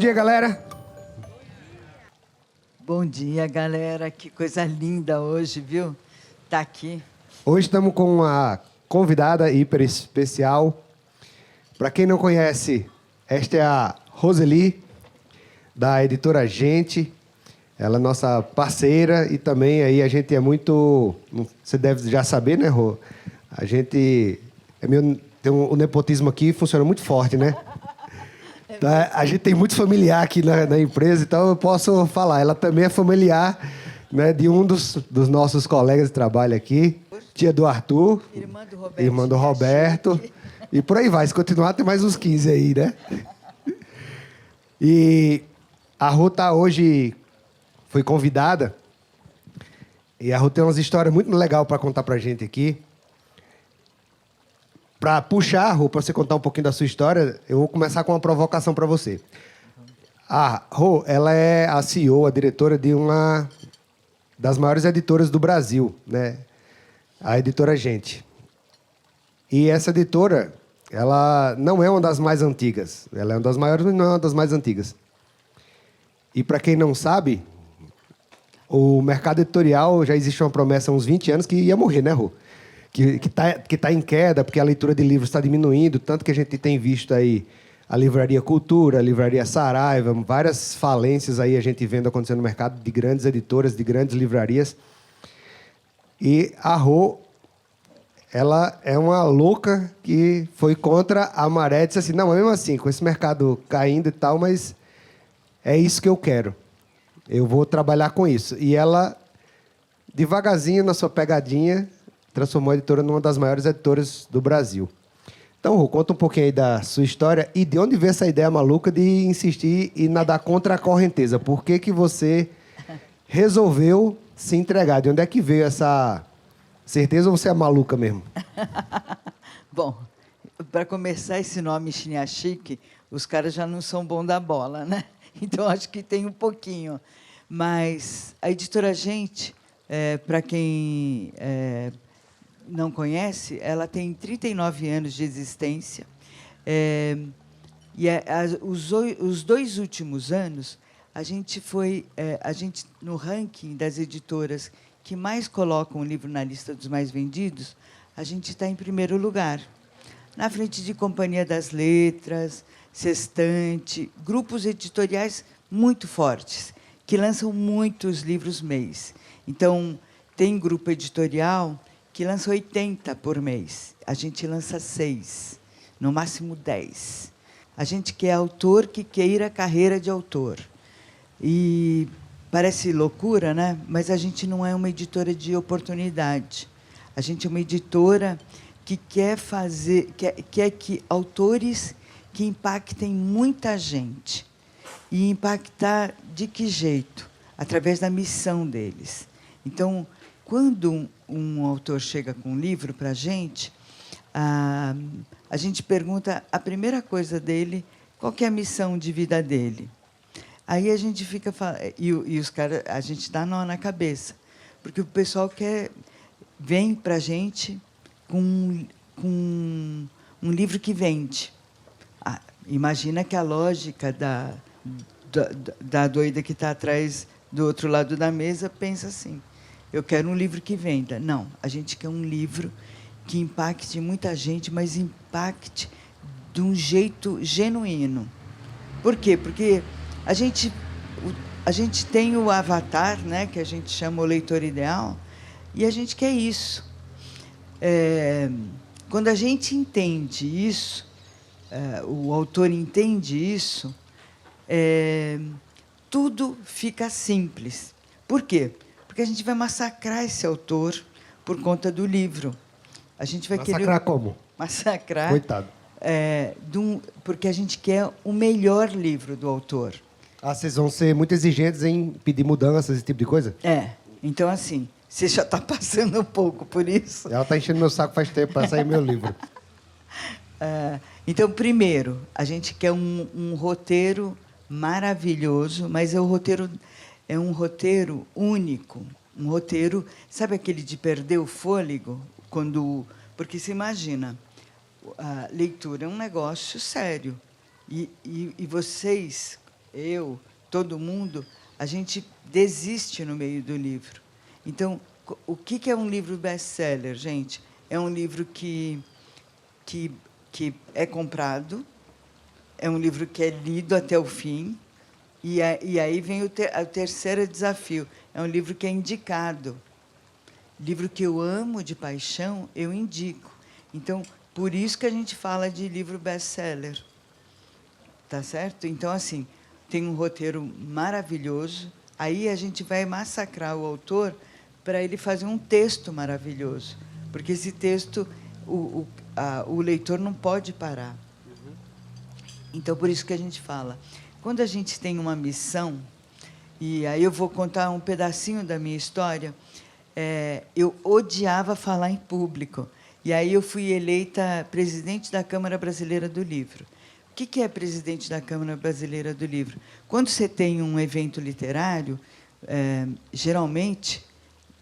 dia, galera. Bom dia, galera. Que coisa linda hoje, viu? Tá aqui. Hoje estamos com uma convidada hiper especial. Para quem não conhece, esta é a Roseli, da editora Gente. Ela é nossa parceira e também aí a gente é muito... Você deve já saber, né, Rô? A gente... o nepotismo aqui funciona muito forte, né? Tá? A gente tem muito familiar aqui na empresa, então eu posso falar. Ela também é familiar, né, de um dos nossos colegas de trabalho aqui, tia do Arthur, irmã do Roberto, e por aí vai. Se continuar, tem mais uns 15 aí, né? E a Rô hoje foi convidada, e a Rô tem umas histórias muito legais para contar para a gente aqui. Para puxar, Rô, para você contar um pouquinho da sua história, eu vou começar com uma provocação para você. A Rô, ela é a CEO, a diretora de uma das maiores editoras do Brasil, né? A editora Gente. E essa editora, ela não é uma das mais antigas. Ela é uma das maiores, mas não é uma das mais antigas. E para quem não sabe, o mercado editorial já existe uma promessa há uns 20 anos que ia morrer, né, Rô? Que tá em queda, porque a leitura de livros está diminuindo, tanto que a gente tem visto aí a Livraria Cultura, a Livraria Saraiva, várias falências aí a gente vendo acontecendo no mercado de grandes editoras, de grandes livrarias. E a Rô, ela é uma louca que foi contra a maré, disse assim, não, mas mesmo assim, com esse mercado caindo e tal, mas é isso que eu quero. Eu vou trabalhar com isso. E ela, devagarzinho, na sua pegadinha, transformou a editora numa das maiores editoras do Brasil. Então, Rô, conta um pouquinho aí da sua história e de onde veio essa ideia maluca de insistir e nadar contra a correnteza. Por que você resolveu se entregar? De onde é que veio essa certeza ou você é maluca mesmo? Bom, para começar, esse nome Chiniachique, os caras já não são bons da bola, né? Então, acho que tem um pouquinho. Mas a editora Gente, para quem não conhece, ela tem 39 anos de existência. Os 2 últimos anos, a gente foi, no ranking das editoras que mais colocam o livro na lista dos mais vendidos, a gente está em primeiro lugar. Na frente de Companhia das Letras, Sextante, grupos editoriais muito fortes, que lançam muitos livros mês. Então, tem grupo editorial que lança 80 por mês. A gente lança 6, no máximo 10. A gente quer autor que queira carreira de autor. E parece loucura, né? Mas a gente não é uma editora de oportunidade. A gente é uma editora que quer que autores que impactem muita gente. E impactar de que jeito? Através da missão deles. Então, quando um autor chega com um livro para a gente pergunta a primeira coisa dele, qual que é a missão de vida dele. Aí a gente fica e os caras, a gente dá nó na cabeça, porque o pessoal vem para a gente com um livro que vende. Imagina que a lógica da doida que está atrás do outro lado da mesa pensa assim: eu quero um livro que venda. Não, a gente quer um livro que impacte muita gente, mas impacte de um jeito genuíno. Por quê? Porque a gente tem o avatar, né, que a gente chama o leitor ideal, e a gente quer isso. Quando a gente entende isso, o autor entende isso, tudo fica simples. Por quê? Porque a gente vai massacrar esse autor por conta do livro. A gente vai massacrar como? Massacrar. Coitado. Porque a gente quer o melhor livro do autor. Vocês vão ser muito exigentes em pedir mudanças, esse tipo de coisa? Então, assim, você já está passando um pouco por isso. Ela está enchendo meu saco faz tempo para sair meu livro. Então, primeiro, a gente quer um roteiro maravilhoso, mas é um roteiro único. Um roteiro, sabe aquele de perder o fôlego? Porque você imagina, a leitura é um negócio sério. E vocês, eu, todo mundo, a gente desiste no meio do livro. Então, o que é um livro best-seller, gente? É um livro que é comprado, é um livro que é lido até o fim, e aí vem o terceiro desafio. É um livro que é indicado. Livro que eu amo de paixão, eu indico. Então, por isso que a gente fala de livro best-seller. Tá certo? Então, assim, tem um roteiro maravilhoso, aí a gente vai massacrar o autor para ele fazer um texto maravilhoso, porque esse texto o leitor não pode parar. Então, por isso que a gente fala. Quando a gente tem uma missão, e aí eu vou contar um pedacinho da minha história, eu odiava falar em público, e aí eu fui eleita presidente da Câmara Brasileira do Livro. O que é presidente da Câmara Brasileira do Livro? Quando você tem um evento literário, geralmente,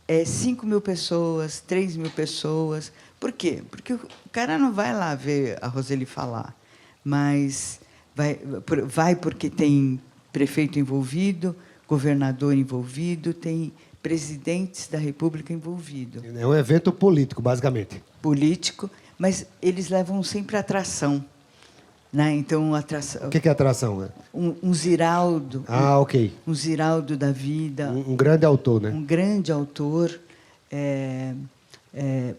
5.000 pessoas, 3.000 pessoas. Por quê? Porque o cara não vai lá ver a Roseli falar, mas vai porque tem prefeito envolvido, governador envolvido, tem presidentes da República envolvidos. É um evento político, basicamente. Político, mas eles levam sempre atração. Né? Então, atração. O que é atração? Um Ziraldo. Ok. Um Ziraldo da vida. Um grande autor, né? Um grande autor.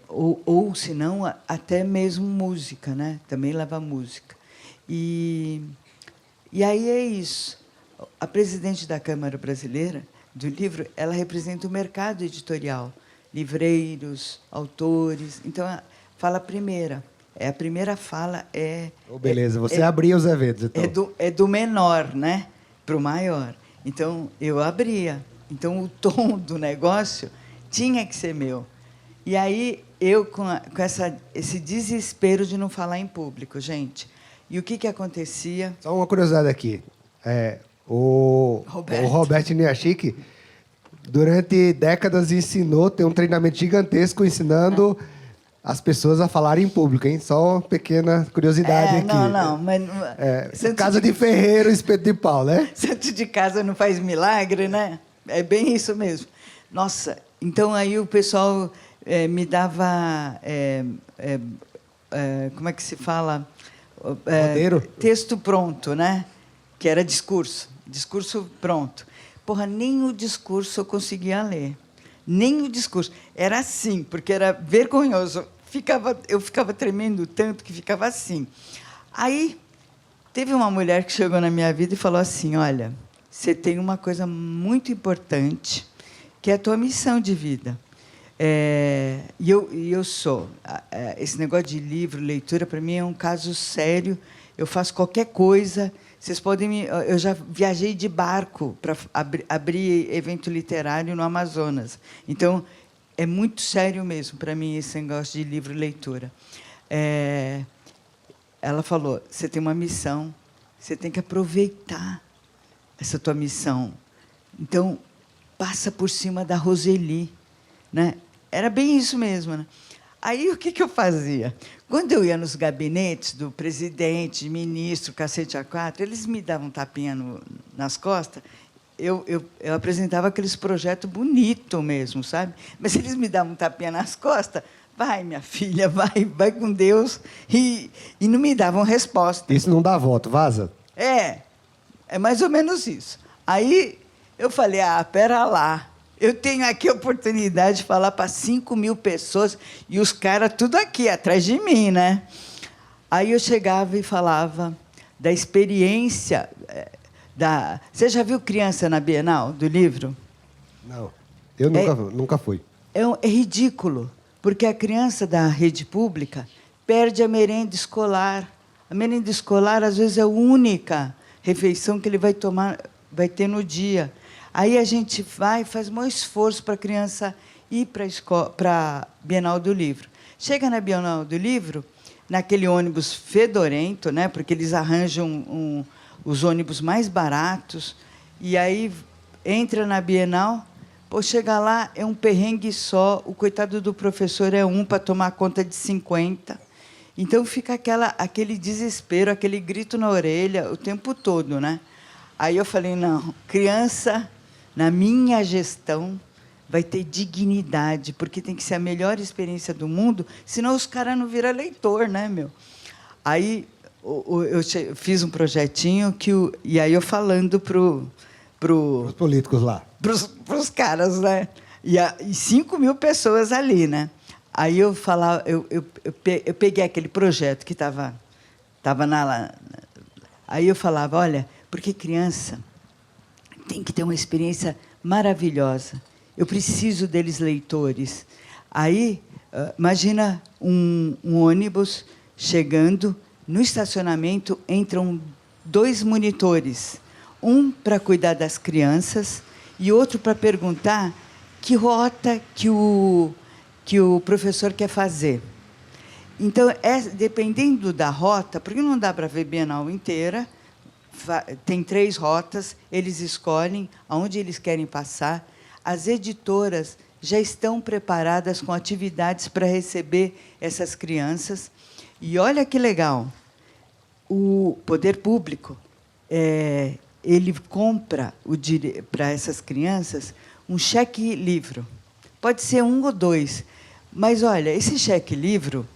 Ou se não, até mesmo música, né? Também leva música. E aí é isso. A presidente da Câmara Brasileira do Livro, ela representa o mercado editorial. Livreiros, autores. Então, fala a primeira. A primeira fala beleza, você abria os eventos, então. É do menor, né, para o maior. Então, eu abria. Então, o tom do negócio tinha que ser meu. E aí, eu, com esse desespero de não falar em público, gente. E o que acontecia? Só uma curiosidade aqui. O Roberto Niachik, durante décadas, ensinou, tem um treinamento gigantesco ensinando... as pessoas a falarem em público, hein? Só uma pequena curiosidade aqui. Não, mas... casa de ferreiro, espeto de pau, né? Santo de casa não faz milagre, né? É bem isso mesmo. Nossa, então aí o pessoal me dava... como é que se fala? Roteiro? Texto pronto, né? Que era discurso. Discurso pronto. Porra, nem o discurso eu conseguia ler. Nem o discurso. Era assim, porque era vergonhoso. Eu ficava tremendo tanto que ficava assim. Aí, teve uma mulher que chegou na minha vida e falou assim, olha, você tem uma coisa muito importante, que é a tua missão de vida. E eu sou. Esse negócio de livro, leitura, para mim é um caso sério. Eu faço qualquer coisa... Vocês podem eu já viajei de barco para abrir evento literário no Amazonas. Então, é muito sério mesmo para mim esse negócio de livro e leitura. Ela falou, você tem uma missão, você tem que aproveitar essa tua missão. Então, passa por cima da Roseli. Né? Era bem isso mesmo. Né? Aí, o que eu fazia? Quando eu ia nos gabinetes do presidente, ministro, cacete A4, eles me davam um tapinha nas costas, eu apresentava aqueles projetos bonitos mesmo, sabe? Mas eles me davam um tapinha nas costas, vai, minha filha, vai com Deus, e não me davam resposta. Isso não dá voto, vaza? É mais ou menos isso. Aí, eu falei, pera lá. Eu tenho aqui a oportunidade de falar para 5.000 pessoas e os caras tudo aqui, atrás de mim, né? Aí eu chegava e falava da experiência da... Você já viu criança na Bienal do livro? Não, eu nunca fui. É ridículo, porque a criança da rede pública perde a merenda escolar. A merenda escolar, às vezes, é a única refeição que ele vai ter no dia. Aí a gente faz um esforço para a criança ir para a Bienal do Livro. Chega na Bienal do Livro, naquele ônibus fedorento, né, porque eles arranjam os ônibus mais baratos, e aí entra na Bienal, chega lá, é um perrengue só, o coitado do professor é para tomar conta de 50. Então, fica aquele desespero, aquele grito na orelha o tempo todo. Né? Aí eu falei, não, criança, na minha gestão, vai ter dignidade, porque tem que ser a melhor experiência do mundo, senão os caras não viram leitor, né, meu? Aí eu fiz um projetinho e aí eu falando Os políticos lá. para os caras, né? E 5 mil pessoas ali, né? Aí eu falava, eu peguei aquele projeto que estava lá. Aí eu falava, olha, porque criança tem que ter uma experiência maravilhosa. Eu preciso deles leitores. Aí, imagina um ônibus chegando, no estacionamento entram 2 monitores, um para cuidar das crianças e outro para perguntar que rota que o professor quer fazer. Então, dependendo da rota, porque não dá para ver Bienal inteira, tem 3 rotas, eles escolhem aonde eles querem passar. As editoras já estão preparadas com atividades para receber essas crianças. E olha que legal, o poder público ele compra para essas crianças um cheque-livro. Pode ser 1 ou 2, mas, olha, esse cheque-livro,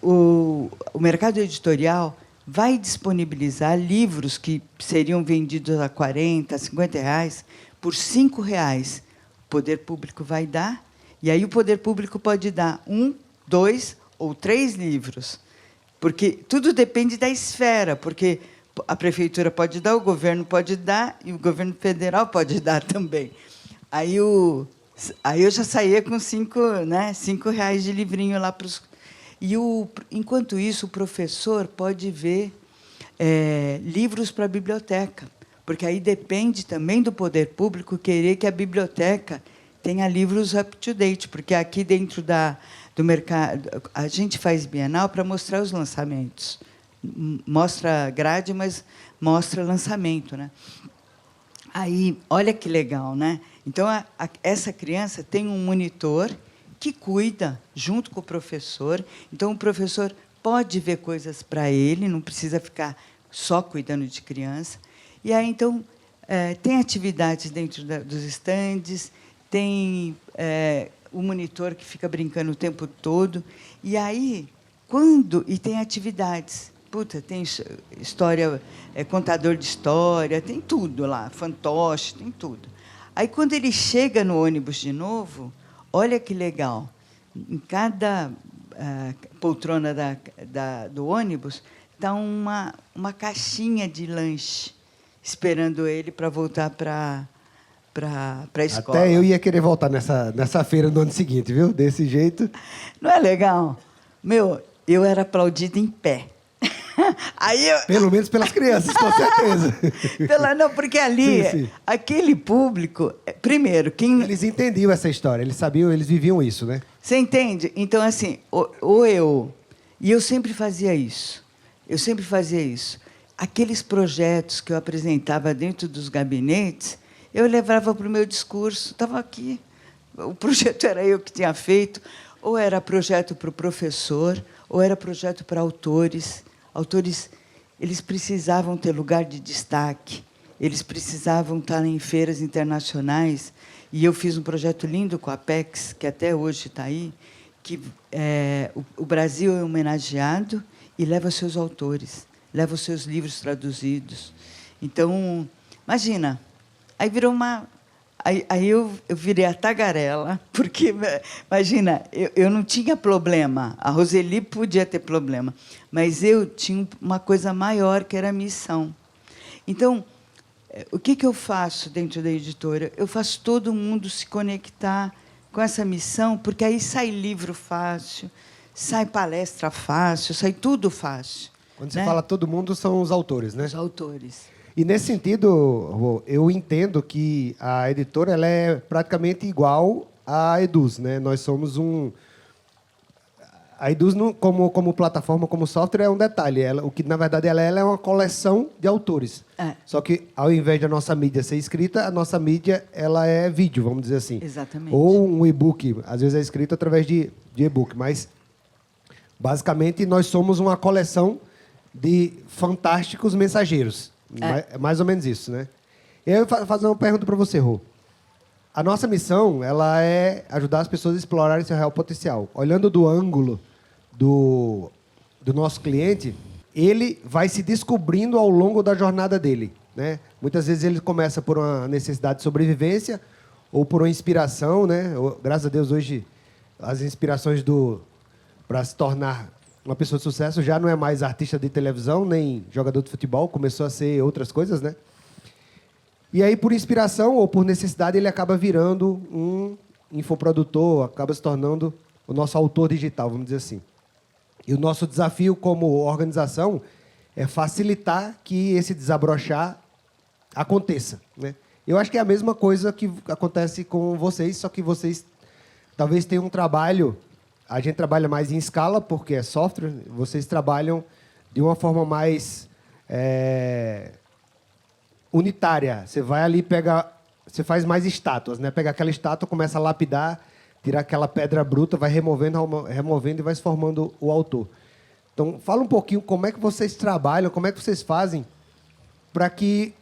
o mercado editorial vai disponibilizar livros que seriam vendidos a 40, a 50 reais, por 5 reais. O poder público vai dar, e aí o poder público pode dar 1, 2 ou 3 livros. Porque tudo depende da esfera, porque a prefeitura pode dar, o governo pode dar, e o governo federal pode dar também. Aí eu já saía com 5 reais de livrinho lá para os... Enquanto isso, o professor pode ver livros para a biblioteca, porque aí depende também do poder público querer que a biblioteca tenha livros up-to-date, porque aqui dentro do mercado, a gente faz Bienal para mostrar os lançamentos. Mostra grade, mas mostra lançamento, né? Aí, olha que legal, né? Então, essa criança tem um monitor que cuida junto com o professor. Então, o professor pode ver coisas para ele, não precisa ficar só cuidando de criança. E aí, então, tem atividades dentro dos estandes, tem o monitor que fica brincando o tempo todo. E aí, e tem atividades. Puta, tem história, contador de história, tem tudo lá, fantoche, tem tudo. Aí, quando ele chega no ônibus de novo, olha que legal. Em cada poltrona do ônibus está uma caixinha de lanche esperando ele para voltar para a escola. Até eu ia querer voltar nessa feira no ano seguinte, viu? Desse jeito. Não é legal? Meu, eu era aplaudida em pé. Pelo menos pelas crianças, com certeza. Não, porque ali, sim. Aquele público... Primeiro, quem... Eles entendiam essa história, eles sabiam, eles viviam isso, né? Você entende? Então, assim, E eu sempre fazia isso. Aqueles projetos que eu apresentava dentro dos gabinetes, eu levava para o meu discurso. Estava aqui. O projeto era eu que tinha feito. Ou era projeto para o professor, ou era projeto para autores. Autores, eles precisavam ter lugar de destaque, eles precisavam estar em feiras internacionais. E eu fiz um projeto lindo com a Apex, que até hoje está aí, que o Brasil é homenageado e leva seus autores, leva os seus livros traduzidos. Então, imagina, aí virou Aí eu virei a tagarela, porque, imagina, eu não tinha problema. A Roseli podia ter problema, mas eu tinha uma coisa maior, que era a missão. Então, o que eu faço dentro da editora? Eu faço todo mundo se conectar com essa missão, porque aí sai livro fácil, sai palestra fácil, sai tudo fácil. Quando você fala todo mundo, são os autores, né? Os autores. E, nesse sentido, eu entendo que a editora ela é praticamente igual à Eduz, né? Nós somos A Eduz, como plataforma, como software, é um detalhe. O que, na verdade, ela é uma coleção de autores. Só que, ao invés da nossa mídia ser escrita, a nossa mídia ela é vídeo, vamos dizer assim. Exatamente. Ou um e-book. Às vezes é escrito através de e-book. Mas, basicamente, nós somos uma coleção de fantásticos mensageiros. É mais ou menos isso, né? Eu vou fazer uma pergunta para você, Rô. A nossa missão, ela é ajudar as pessoas a explorarem seu real potencial. Olhando do ângulo do nosso cliente, ele vai se descobrindo ao longo da jornada dele, né? Muitas vezes ele começa por uma necessidade de sobrevivência ou por uma inspiração, né? Graças a Deus, hoje, as inspirações para se tornar uma pessoa de sucesso já não é mais artista de televisão, nem jogador de futebol, começou a ser outras coisas, né? E aí, por inspiração ou por necessidade, ele acaba virando um infoprodutor, acaba se tornando o nosso autor digital, vamos dizer assim. E o nosso desafio como organização é facilitar que esse desabrochar aconteça, né? Eu acho que é a mesma coisa que acontece com vocês, só que vocês talvez tenham um trabalho... A gente trabalha mais em escala, porque é software. Vocês trabalham de uma forma mais unitária. Você vai ali, você faz mais estátuas, né? Pega aquela estátua, começa a lapidar, tirar aquela pedra bruta, vai removendo e vai se formando o autor. Então, fala um pouquinho como é que vocês trabalham, como é que vocês fazem para que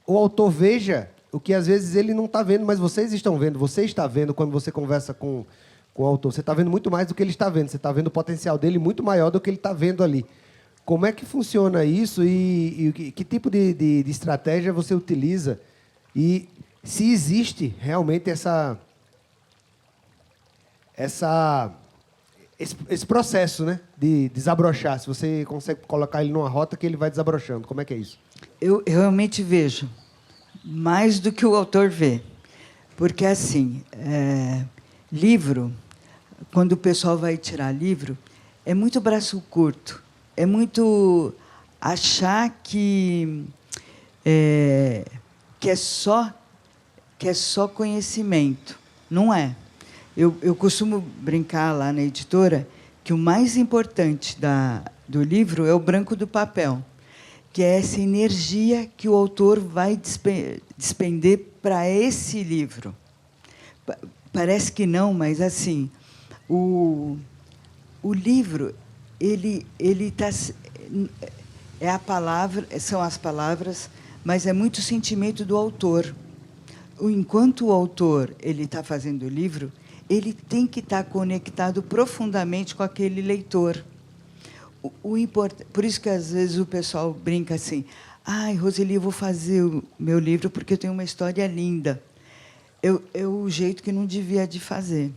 o autor veja o que às vezes ele não está vendo, mas vocês estão vendo. Você está vendo quando você conversa com o autor. Você está vendo muito mais do que ele está vendo. Você está vendo o potencial dele muito maior do que ele está vendo ali. Como é que funciona isso e que tipo de estratégia você utiliza? E se existe realmente esse processo, né, de desabrochar. Se você consegue colocar ele numa rota que ele vai desabrochando. Como é que é isso? Eu realmente vejo mais do que o autor vê. Porque, assim, livro, quando o pessoal vai tirar livro, é muito braço curto. É muito achar que é só conhecimento. Não é. Eu costumo brincar lá na editora que o mais importante do livro é o branco do papel, que é essa energia que o autor vai despender para esse livro. Parece que não, mas assim, o livro ele tá, é a palavra, são as palavras, mas é muito o sentimento do autor. Enquanto o autor ele está fazendo o livro, ele tem que estar conectado profundamente com aquele leitor. Por isso que às vezes o pessoal brinca assim: "Ai, Roseli, eu vou fazer o meu livro porque eu tenho uma história linda". É o jeito que não devia de fazer,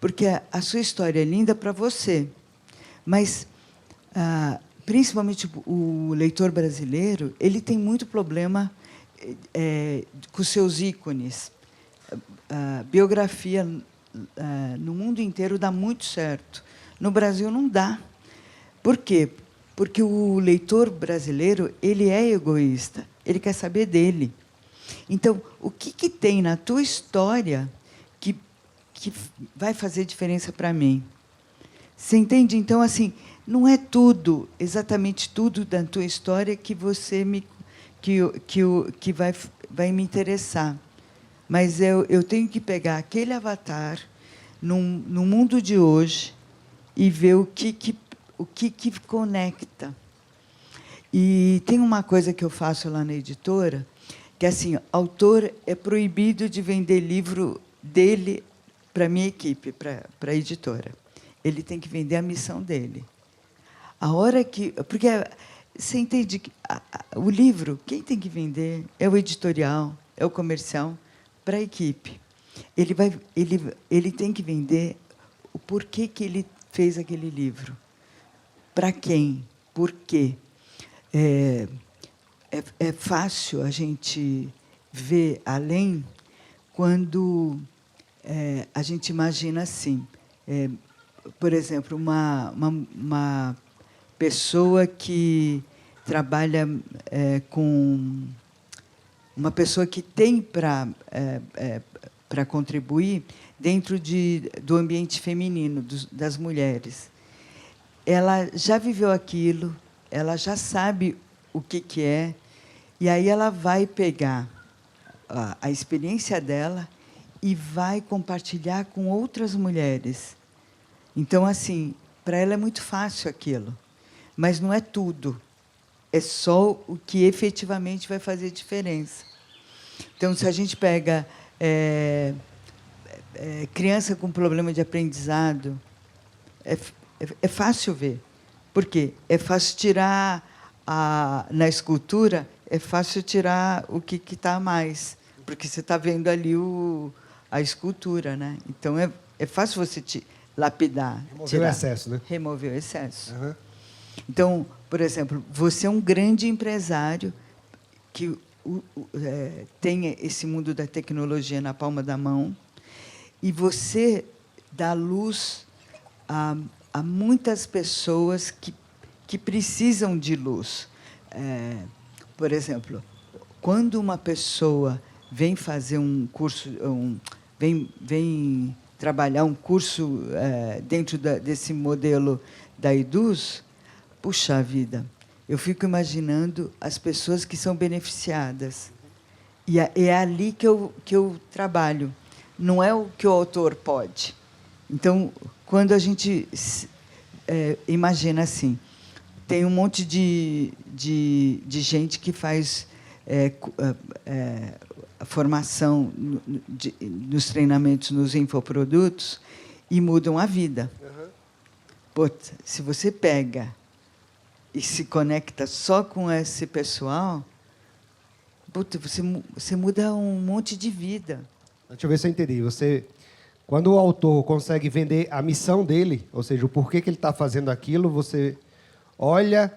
porque a sua história é linda para você, mas principalmente o leitor brasileiro, ele tem muito problema com seus ícones. A biografia no mundo inteiro dá muito certo, no Brasil não dá. Por quê? Porque o leitor brasileiro ele é egoísta, ele quer saber dele. Então, o que tem na tua história que vai fazer diferença para mim? Você entende? Então, assim, não é tudo, exatamente tudo da tua história que vai me interessar. Mas eu tenho que pegar aquele avatar no mundo de hoje e ver o que conecta. E tem uma coisa que eu faço lá na editora, que assim, autor é proibido de vender livro dele para a minha equipe, para a editora. Ele tem que vender a missão dele. Porque você entende que o livro, quem tem que vender é o editorial, é o comercial, para a equipe. Ele tem que vender o porquê que ele fez aquele livro. Para quem? Por quê? É fácil a gente ver além quando a gente imagina assim. Por exemplo, uma pessoa que trabalha com... Uma pessoa que tem para contribuir dentro do ambiente feminino, das mulheres. Ela já viveu aquilo, ela já sabe o que é, e aí ela vai pegar a experiência dela e vai compartilhar com outras mulheres. Então, assim, para ela é muito fácil aquilo, mas não é tudo. é só o que efetivamente vai fazer diferença. Então, se a gente pega criança com problema de aprendizado, é fácil ver. Por quê? É fácil tirar, na escultura, é fácil tirar o que está a mais, porque você está vendo ali a escultura, né? Então, é fácil você lapidar. Remover o excesso, né? Remover o excesso. Uhum. Então, por exemplo, você é um grande empresário que tem esse mundo da tecnologia na palma da mão e você dá luz a muitas pessoas que precisam de luz. Por exemplo, quando uma pessoa vem fazer um curso, vem trabalhar um curso dentro desse modelo da Eduz, puxa vida, eu fico imaginando as pessoas que são beneficiadas. E é ali que eu trabalho. Não é o que o autor pode. Então, quando a gente imagina assim, tem um monte de gente que faz a formação nos treinamentos, nos infoprodutos, e mudam a vida. Uhum. Pô, se você pega e se conecta só com esse pessoal, puta, você muda um monte de vida. Deixa eu ver se eu entendi. Quando o autor consegue vender a missão dele, ou seja, o porquê que ele está fazendo aquilo, você olha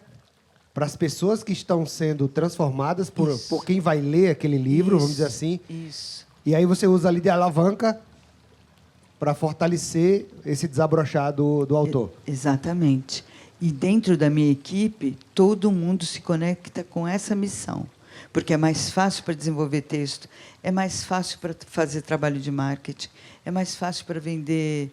para as pessoas que estão sendo transformadas por quem vai ler aquele livro, vamos dizer assim. Isso. E aí você usa ali de alavanca para fortalecer esse desabrochar do autor. Exatamente. E dentro da minha equipe, todo mundo se conecta com essa missão. Porque é mais fácil para desenvolver texto, é mais fácil para fazer trabalho de marketing, é mais fácil para vender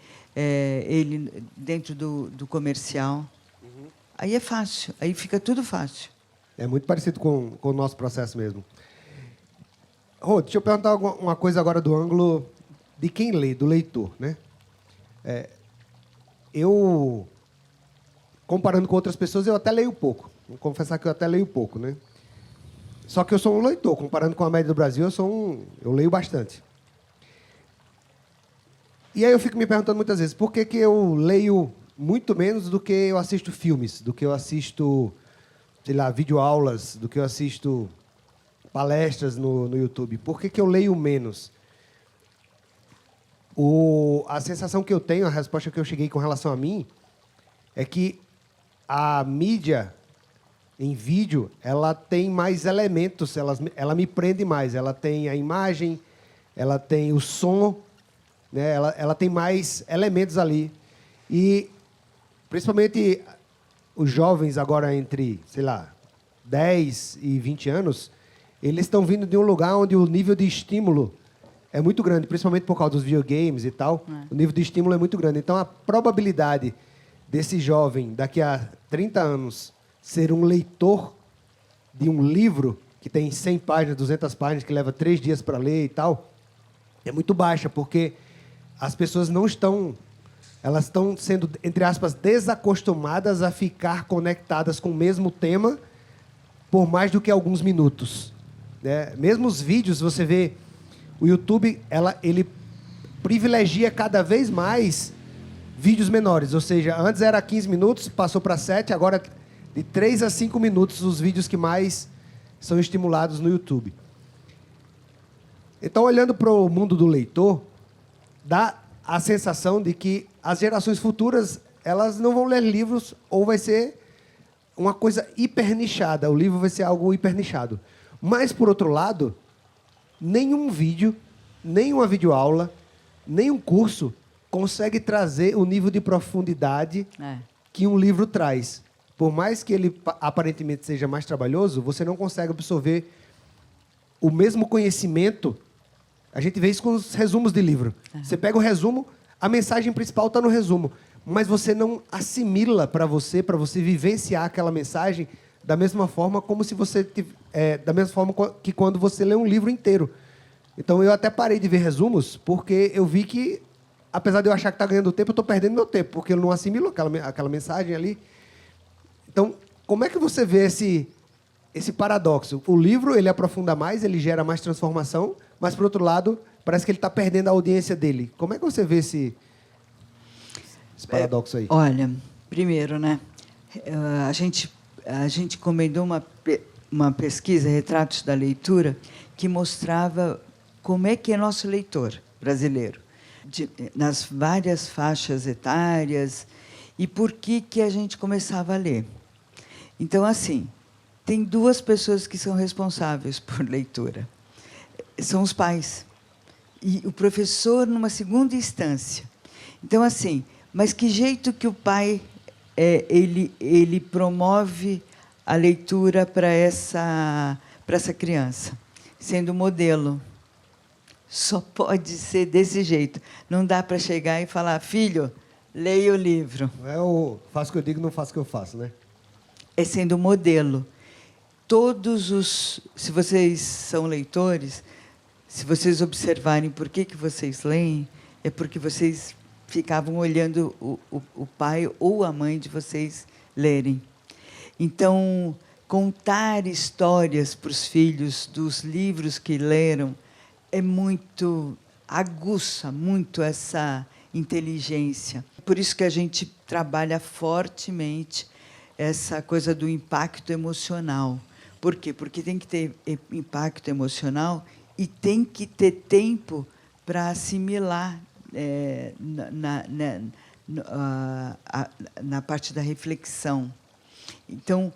ele dentro do comercial. Uhum. Aí é fácil, aí fica tudo fácil. É muito parecido com o nosso processo mesmo. Rô, deixa eu perguntar uma coisa agora do ângulo de quem lê, do leitor, né? Eu, comparando com outras pessoas, eu até leio pouco. Vou confessar que eu até leio pouco, né? Só que eu sou um leitor. Comparando com a média do Brasil, eu leio bastante. E aí eu fico me perguntando muitas vezes, por que eu leio muito menos do que eu assisto filmes, do que eu assisto, sei lá, videoaulas, do que eu assisto palestras no YouTube? Por que eu leio menos? A sensação que eu tenho, a resposta que eu cheguei com relação a mim, é que a mídia em vídeo, ela tem mais elementos, ela me prende mais. Ela tem a imagem, ela tem o som, né? Ela tem mais elementos ali. E, principalmente, os jovens agora entre, sei lá, 10 e 20 anos, eles estão vindo de um lugar onde o nível de estímulo é muito grande, principalmente por causa dos videogames e tal. O nível de estímulo é muito grande. Então, a probabilidade desse jovem, daqui a 30 anos, ser um leitor de um livro que tem 100 páginas, 200 páginas, que leva 3 dias para ler e tal, é muito baixa, porque as pessoas não estão... Elas estão sendo, entre aspas, desacostumadas a ficar conectadas com o mesmo tema por mais do que alguns minutos, né? Mesmo os vídeos, você vê... O YouTube, ele privilegia cada vez mais vídeos menores. Ou seja, antes era 15 minutos, passou para 7, agora... de 3 a 5 minutos, os vídeos que mais são estimulados no YouTube. Então, olhando para o mundo do leitor, dá a sensação de que as gerações futuras, elas não vão ler livros, ou vai ser uma coisa hipernichada. O livro vai ser algo hipernichado. Mas, por outro lado, nenhum vídeo, nenhuma videoaula, nenhum curso consegue trazer o nível de profundidade que um livro traz. Por mais que ele aparentemente seja mais trabalhoso, você não consegue absorver o mesmo conhecimento. A gente vê isso com os resumos de livro. Você pega o resumo, a mensagem principal está no resumo, mas você não assimila para você vivenciar aquela mensagem da mesma forma da mesma forma que quando você lê um livro inteiro. Então eu até parei de ver resumos porque eu vi que, apesar de eu achar que está ganhando tempo, eu estou perdendo meu tempo porque eu não assimilo aquela mensagem ali. Então, como é que você vê esse paradoxo. O livro, ele aprofunda mais, ele gera mais transformação, mas, por outro lado, parece que ele está perdendo a audiência dele. Como é que você vê esse paradoxo aí? Olha, primeiro, né? A gente encomendou uma pesquisa, Retratos da Leitura, que mostrava como é que é nosso leitor brasileiro, nas várias faixas etárias, e por que a gente começava a ler. Então, assim, tem duas pessoas que são responsáveis por leitura. São os pais. E o professor, numa segunda instância. Então, assim, mas que jeito que o pai ele promove a leitura para essa criança? Sendo modelo. Só pode ser desse jeito. Não dá para chegar e falar, filho, leia o livro. Não é o faço o que eu digo, não faço o que eu faço, né? É sendo modelo. Se vocês são leitores, se vocês observarem por que vocês leem, é porque vocês ficavam olhando o pai ou a mãe de vocês lerem. Então, contar histórias para os filhos dos livros que leram aguça muito essa inteligência. Por isso que a gente trabalha fortemente essa coisa do impacto emocional. Por quê? Porque tem que ter impacto emocional e tem que ter tempo para assimilar na parte da reflexão. Então,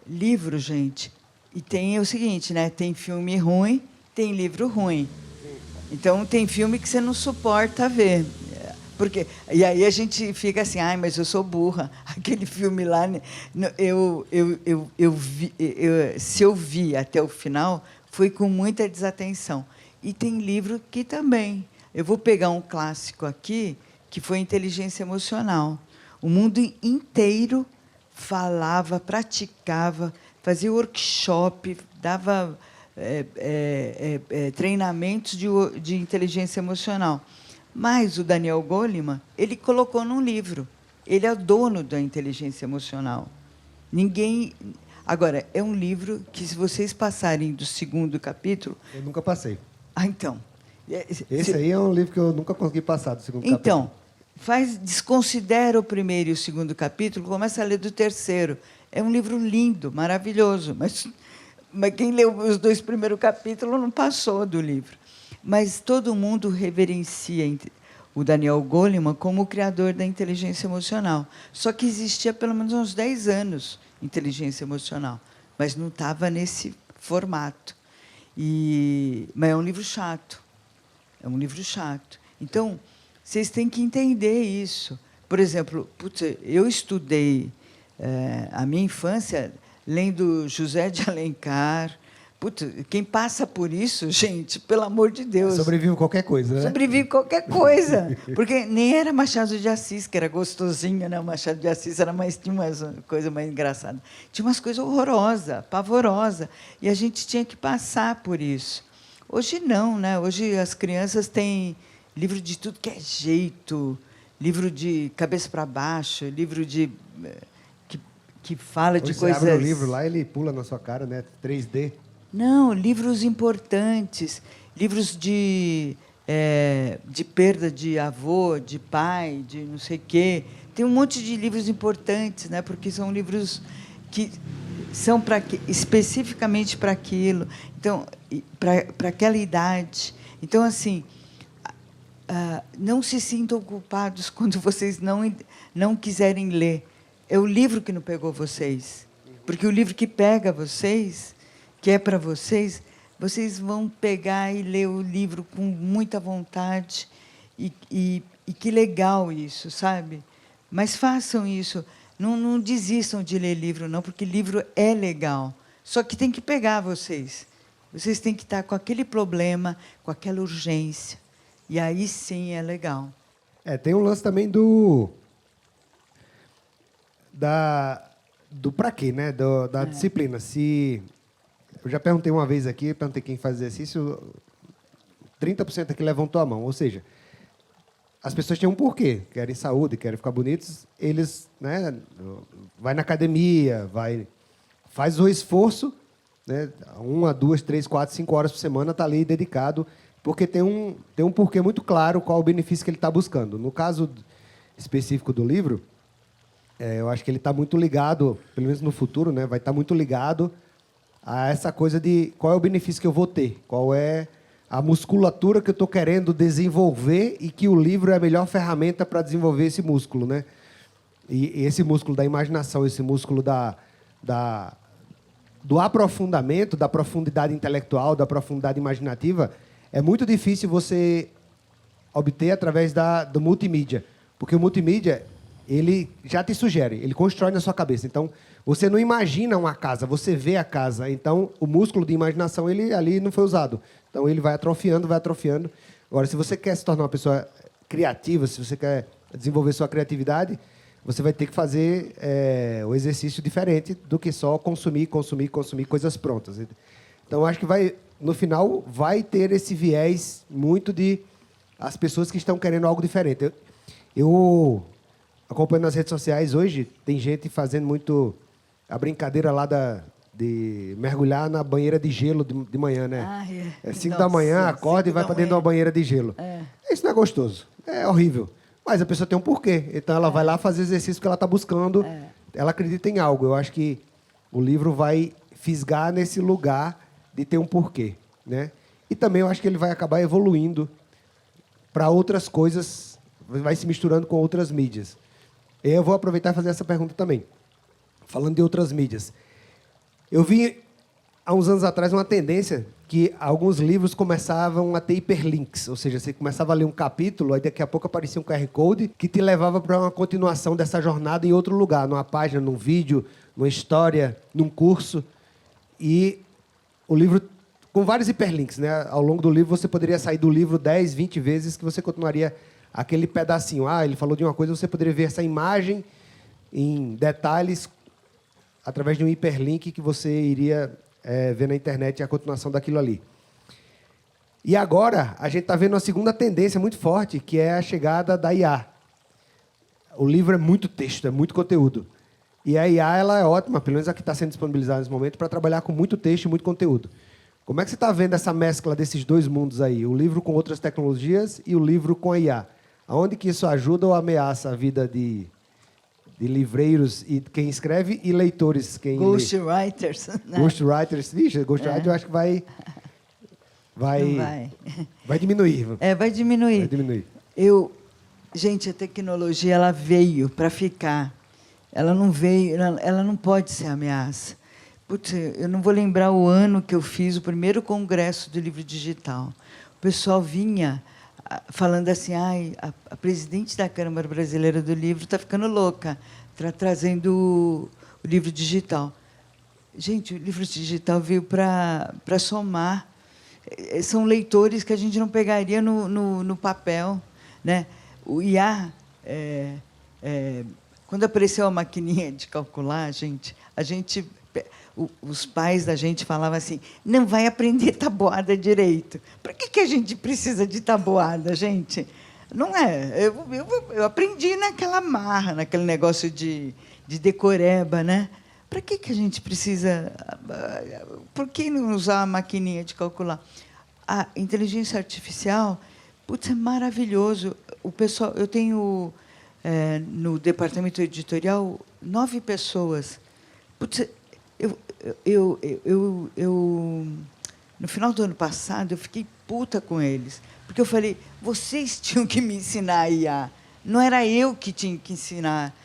livro, gente, e tem o seguinte, né? Tem filme ruim, tem livro ruim. Então, tem filme que você não suporta ver. E aí a gente fica assim, mas eu sou burra. Aquele filme lá, se eu vi até o final, foi com muita desatenção. E tem livro que também. Eu vou pegar um clássico aqui, que foi Inteligência Emocional. O mundo inteiro falava, praticava, fazia workshop, dava treinamentos de inteligência emocional. Mas o Daniel Goleman, ele colocou num livro. Ele é o dono da inteligência emocional. Ninguém... Agora, é um livro que, se vocês passarem do segundo capítulo... Eu nunca passei. Então... Esse aí é um livro que eu nunca consegui passar do segundo capítulo. Então, desconsidera o primeiro e o segundo capítulo, começa a ler do terceiro. É um livro lindo, maravilhoso, mas quem leu os 2 primeiros capítulos não passou do livro. Mas todo mundo reverencia o Daniel Goleman como o criador da inteligência emocional. Só que existia pelo menos uns 10 anos inteligência emocional, mas não estava nesse formato. Mas é um livro chato. É um livro chato. Então, vocês têm que entender isso. Por exemplo, eu estudei a minha infância lendo José de Alencar. Quem passa por isso, gente, pelo amor de Deus... Sobrevive qualquer coisa, né? Sobrevive qualquer coisa. Porque nem era Machado de Assis, que era gostosinho, né? O Machado de Assis tinha umas coisas mais engraçadas. Tinha umas coisas horrorosas, pavorosas. E a gente tinha que passar por isso. Hoje não, né? Hoje as crianças têm livro de tudo que é jeito, livro de cabeça para baixo, livro que fala de coisas... Você abre o livro lá, ele pula na sua cara, né? 3D. Não, livros importantes, livros de perda de avô, de pai, de não sei o quê. Tem um monte de livros importantes, né? Porque são livros que são especificamente para aquilo, então, para aquela idade. Então, assim, não se sintam culpados quando vocês não quiserem ler. É o livro que não pegou vocês. Porque o livro que pega vocês, que é para vocês, vocês vão pegar e ler o livro com muita vontade. E que legal isso, sabe? Mas façam isso. Não desistam de ler livro, não, porque livro é legal. Só que tem que pegar vocês. Vocês têm que estar com aquele problema, com aquela urgência. E aí sim é legal. Tem um lance também do pra quê, né? Da disciplina. Eu já perguntei uma vez aqui, perguntei quem faz exercício, 30% aqui levantou a mão. Ou seja, as pessoas têm um porquê, querem saúde, querem ficar bonitos, eles, né, vai na academia, faz o esforço né? 1, 2, 3, 4, 5 horas por semana está ali dedicado, porque tem um porquê muito claro qual o benefício que ele está buscando. No caso específico do livro, eu acho que ele está muito ligado, pelo menos no futuro, né? Vai estar muito ligado a essa coisa de qual é o benefício que eu vou ter, qual é a musculatura que eu estou querendo desenvolver e que o livro é a melhor ferramenta para desenvolver esse músculo, né? E esse músculo da imaginação, esse músculo do aprofundamento, da profundidade intelectual, da profundidade imaginativa, é muito difícil você obter através do multimídia. Porque o multimídia, ele já te sugere, ele constrói na sua cabeça. Então, você não imagina uma casa, você vê a casa. Então, o músculo de imaginação, ele ali não foi usado. Então, ele vai atrofiando, vai atrofiando. Agora, se você quer se tornar uma pessoa criativa, se você quer desenvolver sua criatividade, você vai ter que fazer o exercício diferente do que só consumir coisas prontas. Então, acho que no final, vai ter esse viés muito de as pessoas que estão querendo algo diferente. Eu acompanho nas redes sociais hoje, tem gente fazendo muito a brincadeira lá de mergulhar na banheira de gelo de manhã, né? Ah, É 5 da manhã, acorda e vai para dentro de uma banheira de gelo. Isso não é gostoso, é horrível. Mas a pessoa tem um porquê. Então, ela vai lá fazer exercício que ela está buscando. Ela acredita em algo. Eu acho que o livro vai fisgar nesse lugar de ter um porquê, né? E também eu acho que ele vai acabar evoluindo para outras coisas, vai se misturando com outras mídias. Eu vou aproveitar e fazer essa pergunta também. Falando de outras mídias. Eu vi, há uns anos atrás, uma tendência que alguns livros começavam a ter hiperlinks, ou seja, você começava a ler um capítulo, aí daqui a pouco aparecia um QR Code que te levava para uma continuação dessa jornada em outro lugar, numa página, num vídeo, numa história, num curso. E o livro, com vários hiperlinks, né? Ao longo do livro, você poderia sair do livro 10, 20 vezes que você continuaria aquele pedacinho. Ele falou de uma coisa, você poderia ver essa imagem em detalhes através de um hiperlink que você iria ver na internet a continuação daquilo ali. E agora, a gente está vendo uma segunda tendência muito forte, que é a chegada da IA. O livro é muito texto, é muito conteúdo. E a IA ela é ótima, pelo menos a que está sendo disponibilizada nesse momento, para trabalhar com muito texto e muito conteúdo. Como é que você está vendo essa mescla desses dois mundos aí? O livro com outras tecnologias e o livro com a IA. Aonde que isso ajuda ou ameaça a vida de livreiros e quem escreve e leitores? Ghostwriters. Né? Ghostwriters. Vixe, ghostwriter eu acho que vai diminuir. Vai diminuir. Vai diminuir. Gente, a tecnologia ela veio para ficar. Ela não veio, ela não pode ser ameaça. Putz, eu não vou lembrar o ano que eu fiz o primeiro congresso do livro digital. O pessoal vinha falando assim, a presidente da Câmara Brasileira do Livro está ficando louca, trazendo o livro digital. Gente, o livro digital veio para somar. São leitores que a gente não pegaria no papel, né? O IA, quando apareceu a maquininha de calcular, os pais da gente falavam assim, não vai aprender tabuada direito. Para que a gente precisa de tabuada, gente? Não é. Eu aprendi naquela marra, naquele negócio de decoreba, né? Para que a gente precisa... Por que não usar a maquininha de calcular? A inteligência artificial, putz, é maravilhoso. O pessoal, eu tenho, no departamento editorial, 9 pessoas. Putz, no final do ano passado, eu fiquei puta com eles, porque eu falei, vocês tinham que me ensinar a IA, não era eu que tinha que ensinar.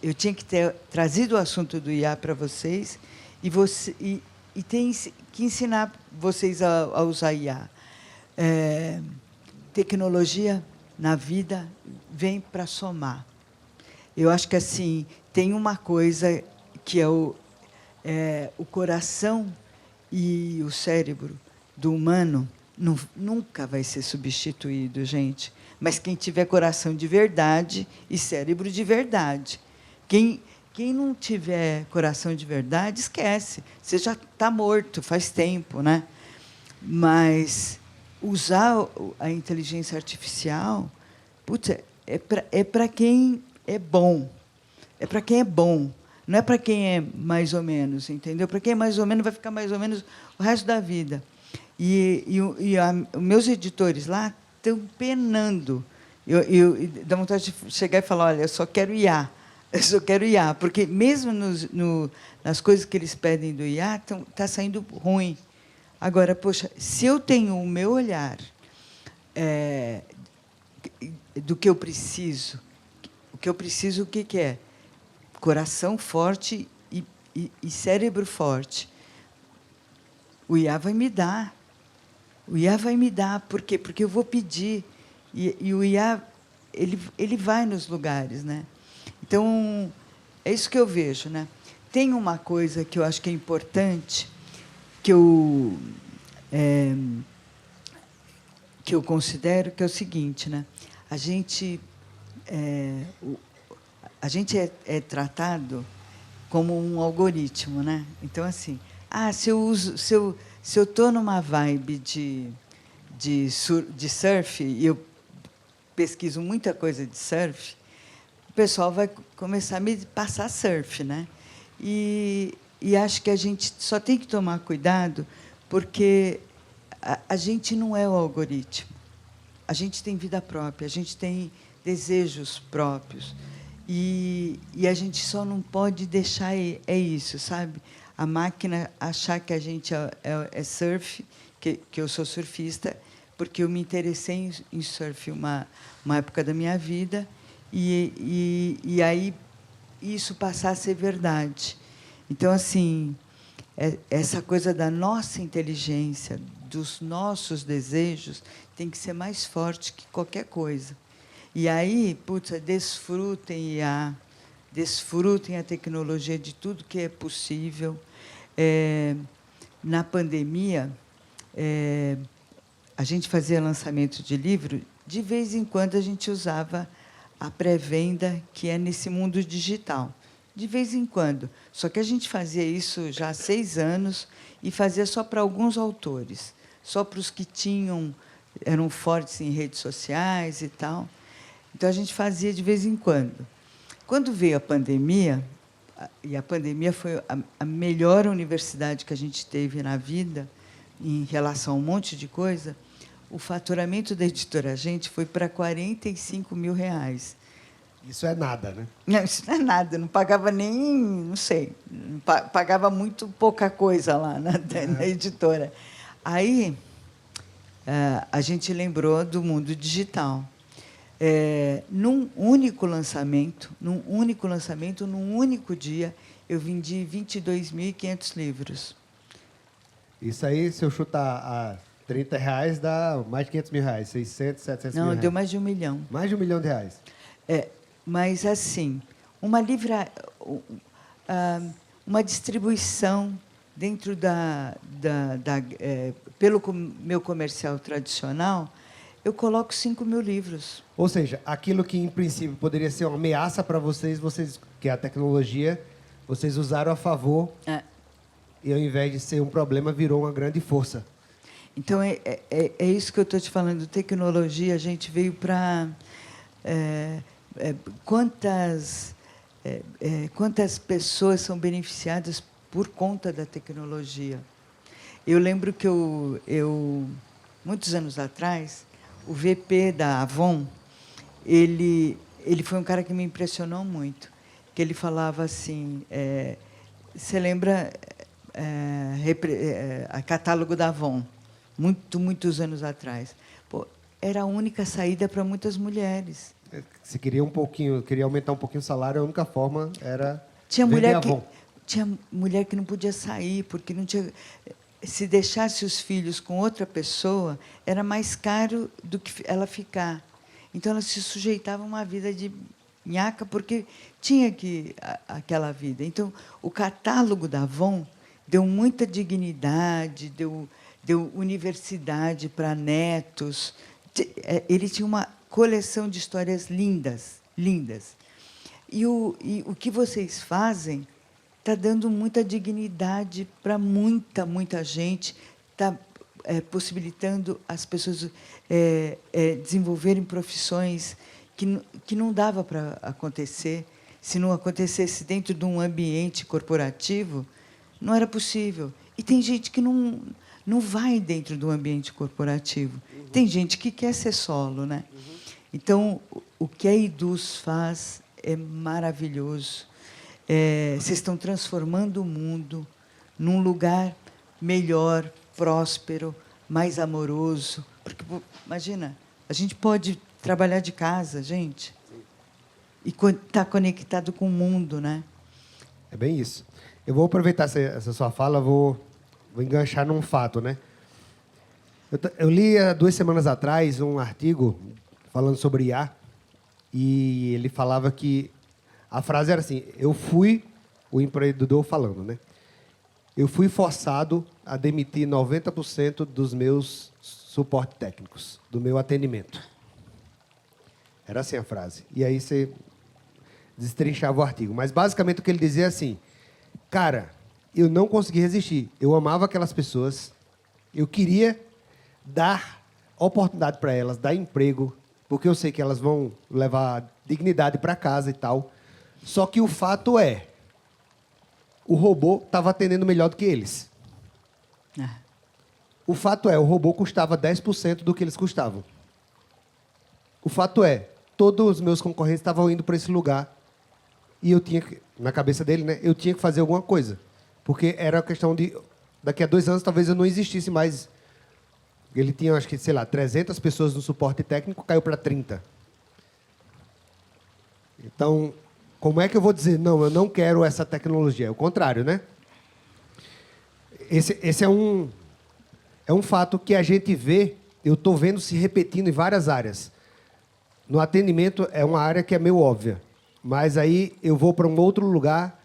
Eu tinha que ter trazido o assunto do IA para vocês e tem que ensinar vocês a usar IA. Tecnologia na vida vem para somar. Eu acho que assim tem uma coisa que é o coração e o cérebro do humano nunca vai ser substituído, gente. Mas quem tiver coração de verdade e cérebro de verdade. Quem não tiver coração de verdade, esquece. Você já está morto faz tempo, né? Mas usar a inteligência artificial, putz, é para quem é bom. É para quem é bom. Não é para quem é mais ou menos, entendeu? Para quem é mais ou menos, vai ficar mais ou menos o resto da vida. Os meus editores lá estão penando. Dá vontade de chegar e falar, olha, eu só quero IA. Eu só quero IA, porque mesmo nas coisas que eles pedem do IA, está saindo ruim. Agora, poxa, se eu tenho o meu olhar do que eu preciso, o que é? Coração forte e cérebro forte. O IA vai me dar. O IA vai me dar. Por quê? Porque eu vou pedir. E o IA, ele vai nos lugares, né? Então, é isso que eu vejo, né? Tem uma coisa que eu acho que é importante, que eu considero, que é o seguinte, né? A gente é tratado como um algoritmo, né? Então, assim, se eu estou numa vibe de surf e eu pesquiso muita coisa de surf, o pessoal vai começar a me passar surf, né? E acho que a gente só tem que tomar cuidado, porque a gente não é o algoritmo. A gente tem vida própria, a gente tem desejos próprios. E a gente só não pode deixar isso, sabe? A máquina achar que a gente é surf, que eu sou surfista, porque eu me interessei em surf uma época da minha vida, e aí isso passar a ser verdade. Então, assim, essa coisa da nossa inteligência, dos nossos desejos, tem que ser mais forte que qualquer coisa. E aí, desfrutem desfrutem a tecnologia de tudo que é possível. Na pandemia, a gente fazia lançamento de livro, de vez em quando a gente usava a pré-venda, que é nesse mundo digital. De vez em quando. Só que a gente fazia isso já há 6 anos e fazia só para alguns autores, só para os que eram fortes em redes sociais e tal. Então, a gente fazia de vez em quando. Quando veio a pandemia, e a pandemia foi a melhor universidade que a gente teve na vida, em relação a um monte de coisa, o faturamento da Editora Gente foi para R$45 mil. Isso é nada, né? Não, isso não é nada, não pagava nem, não sei, pagava muito pouca coisa lá na editora. Aí, a gente lembrou do mundo digital. Num único lançamento, num único dia, eu vendi 22.500 livros. Isso aí, se eu chutar a R$30, dá mais de R$500 mil, 600, 700 mil. Não, deu mais de 1 milhão. Mais de R$1 milhão. Mas, assim, uma distribuição dentro pelo meu comercial tradicional, eu coloco 5 mil livros. Ou seja, aquilo que, em princípio, poderia ser uma ameaça para vocês, que é a tecnologia, vocês usaram a favor, e, ao invés de ser um problema, virou uma grande força. Então, é isso que eu estou te falando. Tecnologia, a gente veio para... quantas pessoas são beneficiadas por conta da tecnologia? Eu lembro que muitos anos atrás, o VP da Avon, ele foi um cara que me impressionou muito, que ele falava assim, você lembra a catálogo da Avon, muitos anos atrás? Pô, era a única saída para muitas mulheres. Se queria aumentar um pouquinho o salário, a única forma era tinha mulher que não podia sair, porque não tinha... Se deixasse os filhos com outra pessoa, era mais caro do que ela ficar. Então, ela se sujeitava a uma vida de nhaca, porque tinha aquela vida. Então, o catálogo da Avon deu muita dignidade, deu universidade para netos. Ele tinha uma coleção de histórias lindas, lindas. E o que vocês fazem está dando muita dignidade para muita gente, está possibilitando as pessoas desenvolverem profissões que não dava para acontecer. se não acontecesse dentro de um ambiente corporativo, não era possível. E tem gente que não vai dentro do ambiente corporativo. Tem gente que quer ser solo, né? Então, o que a Iduz faz é maravilhoso. Vocês estão transformando o mundo num lugar melhor, próspero, mais amoroso. Porque, imagina, a gente pode trabalhar de casa, gente, e estar conectado com o mundo, né? É bem isso. Eu vou aproveitar essa sua fala, vou enganchar num fato, né? Eu li há 2 semanas atrás um artigo falando sobre IA, e ele falava que a frase era assim: eu fui o empreendedor falando, né? Eu fui forçado a demitir 90% dos meus suporte técnicos, do meu atendimento. Era assim a frase. E aí você destrinchava o artigo. Mas, basicamente, o que ele dizia é assim: cara, eu não consegui resistir. Eu amava aquelas pessoas. Eu queria dar oportunidade para elas, dar emprego, porque eu sei que elas vão levar dignidade para casa e tal. Só que o fato é, o robô estava atendendo melhor do que eles. O fato é, o robô custava 10% do que eles custavam. O fato é, todos os meus concorrentes estavam indo para esse lugar e eu tinha que, na cabeça dele, né, eu tinha que fazer alguma coisa. Porque era a questão de, daqui a 2 anos, talvez eu não existisse mais. Ele tinha, acho que, sei lá, 300 pessoas no suporte técnico, caiu para 30. Então, como é que eu vou dizer, não, eu não quero essa tecnologia? É o contrário, né? Esse é um fato que a gente vê, eu estou vendo se repetindo em várias áreas. No atendimento é uma área que é meio óbvia, mas aí eu vou para um outro lugar,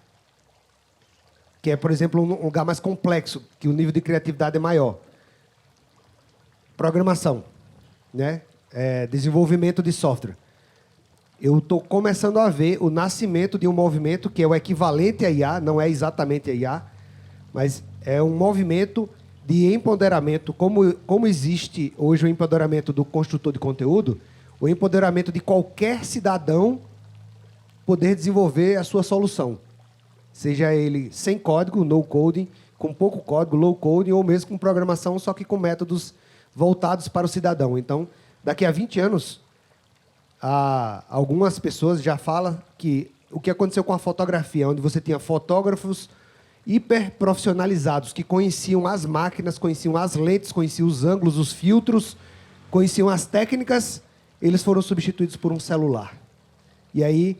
que é, por exemplo, um lugar mais complexo, que o nível de criatividade é maior. Programação, né? Desenvolvimento de software. Eu estou começando a ver o nascimento de um movimento que é o equivalente à IA, não é exatamente a IA, mas é um movimento de empoderamento, como existe hoje o empoderamento do construtor de conteúdo, o empoderamento de qualquer cidadão poder desenvolver a sua solução. Seja ele sem código, no coding, com pouco código, low coding, ou mesmo com programação, só que com métodos voltados para o cidadão. Então, daqui a 20 anos, algumas pessoas já falam que o que aconteceu com a fotografia, onde você tinha fotógrafos hiper profissionalizados, que conheciam as máquinas, conheciam as lentes, conheciam os ângulos, os filtros, conheciam as técnicas, eles foram substituídos por um celular. E aí,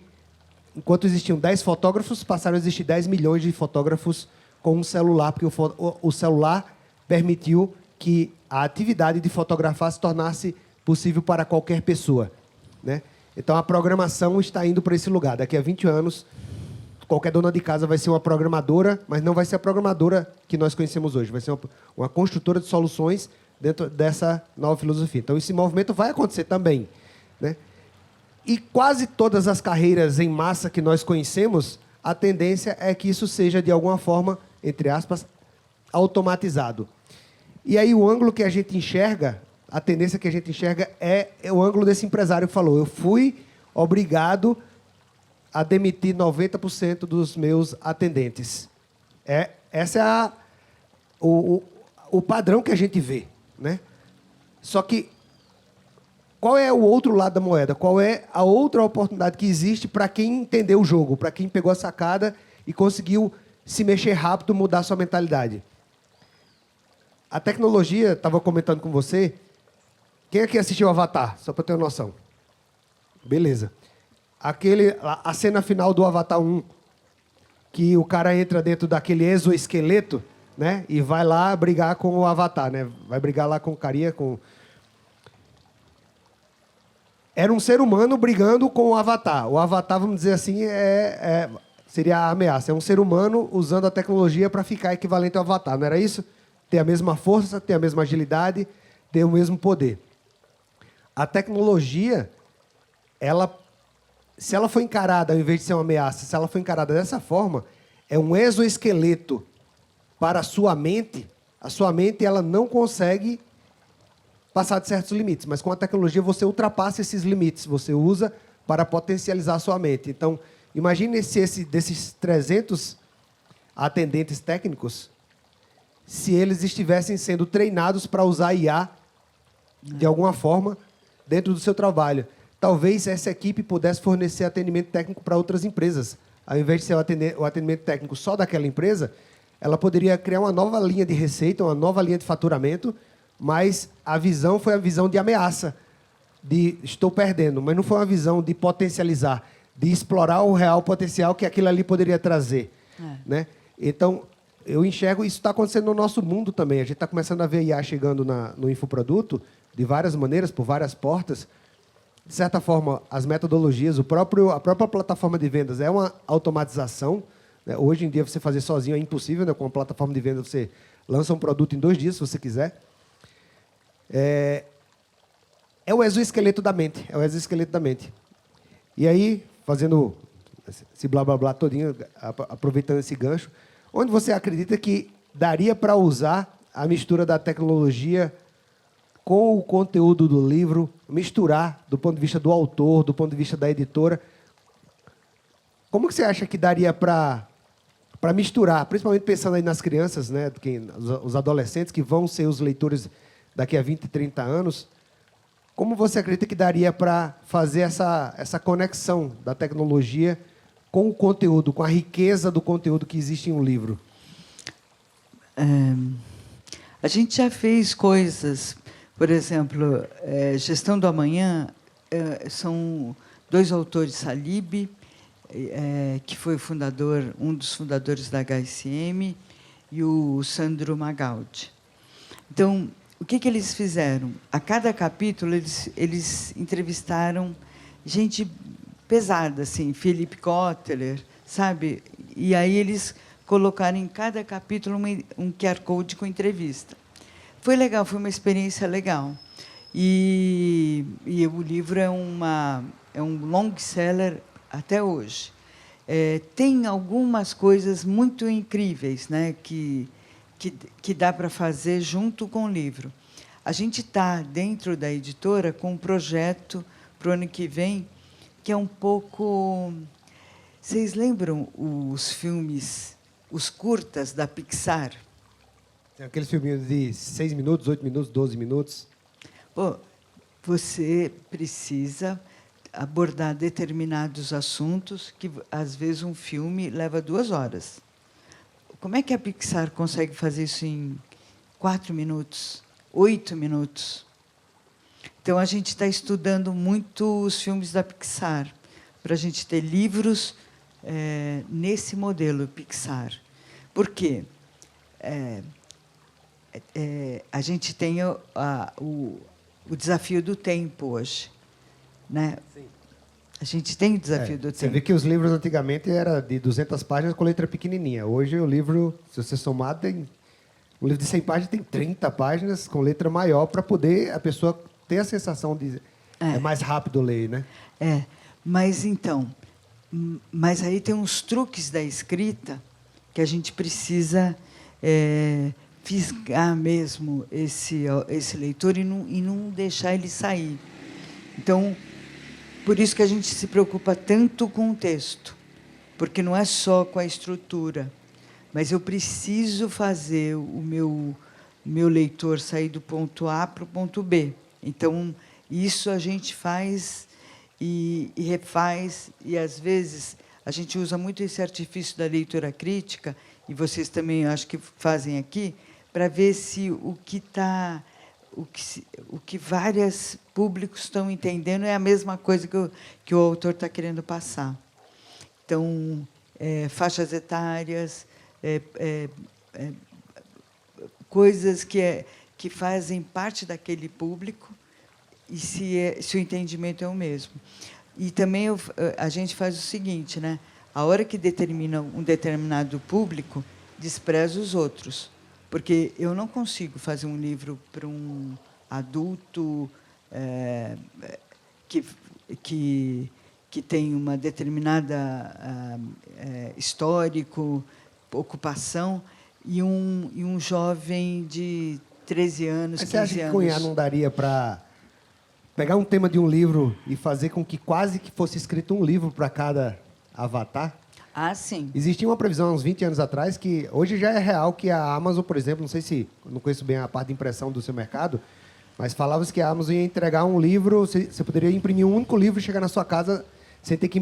enquanto existiam 10 fotógrafos, passaram a existir 10 milhões de fotógrafos com um celular, porque o celular permitiu que a atividade de fotografar se tornasse possível para qualquer pessoa, né? Então, a programação está indo para esse lugar. Daqui a 20 anos, qualquer dona de casa vai ser uma programadora, mas não vai ser a programadora que nós conhecemos hoje. Vai ser uma construtora de soluções dentro dessa nova filosofia. Então, esse movimento vai acontecer também, né? E quase todas as carreiras em massa que nós conhecemos, a tendência é que isso seja, de alguma forma, entre aspas, automatizado. E aí o ângulo que a gente enxerga, a tendência que a gente enxerga é o ângulo desse empresário que falou: eu fui obrigado a demitir 90% dos meus atendentes. Esse é o padrão que a gente vê, né? Só que qual é o outro lado da moeda? Qual é a outra oportunidade que existe para quem entendeu o jogo, para quem pegou a sacada e conseguiu se mexer rápido, mudar sua mentalidade? A tecnologia, estava comentando com você, quem aqui assistiu Avatar? Só para ter uma noção. Beleza. A cena final do Avatar 1, que o cara entra dentro daquele exoesqueleto, né, e vai lá brigar com o Avatar, né? Vai brigar lá com o carinha, com... Era um ser humano brigando com o Avatar. O Avatar, vamos dizer assim, seria a ameaça. É um ser humano usando a tecnologia para ficar equivalente ao Avatar, não era isso? Ter a mesma força, ter a mesma agilidade, ter o mesmo poder. A tecnologia, se ela for encarada, ao invés de ser uma ameaça, se ela for encarada dessa forma, é um exoesqueleto para a sua mente ela não consegue passar de certos limites, mas com a tecnologia você ultrapassa esses limites, você usa para potencializar a sua mente. Então, Imagine se desses 300 atendentes técnicos, se eles estivessem sendo treinados para usar IA de alguma forma dentro do seu trabalho. Talvez essa equipe pudesse fornecer atendimento técnico para outras empresas. Ao invés de ser o atendimento técnico só daquela empresa, ela poderia criar uma nova linha de receita, uma nova linha de faturamento, mas a visão foi a visão de ameaça, de estou perdendo, mas não foi uma visão de potencializar, de explorar o real potencial que aquilo ali poderia trazer. Né? Então, eu enxergo isso está acontecendo no nosso mundo também. A gente está começando a ver IA chegando no infoproduto de várias maneiras, por várias portas. De certa forma, as metodologias, a própria plataforma de vendas é uma automatização. Né? Hoje em dia, você fazer sozinho é impossível. Né? Com uma plataforma de vendas, você lança um produto em 2 dias, se você quiser. É o exoesqueleto da mente. É o exoesqueleto da mente. E aí, fazendo esse blá, blá, blá todinho, aproveitando esse gancho, onde você acredita que daria para usar a mistura da tecnologia com o conteúdo do livro, misturar do ponto de vista do autor, do ponto de vista da editora? Como que você acha que daria para misturar, principalmente pensando aí nas crianças, né, os adolescentes que vão ser os leitores daqui a 20, 30 anos, como você acredita que daria para fazer essa conexão da tecnologia com o conteúdo, com a riqueza do conteúdo que existe em um livro? A gente já fez coisas, por exemplo, Gestão do Amanhã, são 2 autores, Salib, que foi um dos fundadores da HSM, e o Sandro Magaldi. Então, o que eles fizeram? A cada capítulo, eles entrevistaram gente pesada, assim, Philip Kotler, sabe? E aí eles colocaram em cada capítulo um QR Code com entrevista. Foi legal, foi uma experiência legal. E o livro é um long seller até hoje. Tem algumas coisas muito incríveis, né, que dá para fazer junto com o livro. A gente está, dentro da editora, com um projeto para o ano que vem, que é um pouco... Vocês lembram os filmes, os curtas da Pixar? Tem aqueles filminhos de 6 minutos, 8 minutos, 12 minutos. Pô, você precisa abordar determinados assuntos que, às vezes, um filme leva 2 horas. Como é que a Pixar consegue fazer isso em 4 minutos, 8 minutos? Então, a gente está estudando muito os filmes da Pixar, para a gente ter livros nesse modelo Pixar. Por quê? A gente tem o desafio do tempo hoje. Né? Sim. A gente tem o desafio do tempo. Você vê que os livros antigamente eram de 200 páginas com letra pequenininha. Hoje o livro, se você somar, um livro de 100 páginas tem 30 páginas com letra maior para poder a pessoa ter a sensação de mais rápido ler, né? Mas então, mas aí tem uns truques da escrita que a gente precisa fisgar mesmo esse leitor e não deixar ele sair. Então, por isso que a gente se preocupa tanto com o texto, porque não é só com a estrutura, mas eu preciso fazer o meu leitor sair do ponto A para o ponto B. Então, isso a gente faz e refaz, e, às vezes, a gente usa muito esse artifício da leitura crítica, e vocês também, acho que fazem aqui, para ver se o que vários públicos estão entendendo é a mesma coisa que o autor está querendo passar. Então, faixas etárias, coisas que fazem parte daquele público e se o entendimento é o mesmo. E também a gente faz o seguinte, né? A hora que determina um determinado público, despreza os outros. Porque eu não consigo fazer um livro para um adulto que tem uma determinada histórico, ocupação, e um jovem de 13 anos, 15 anos. Você acha que Cunha não daria para pegar um tema de um livro e fazer com que quase que fosse escrito um livro para cada Avatar. Ah, sim. Existia uma previsão há uns 20 anos atrás que hoje já é real que a Amazon, por exemplo, não sei se, não conheço bem a parte de impressão do seu mercado, mas falava-se que a Amazon ia entregar um livro, você poderia imprimir um único livro e chegar na sua casa sem ter que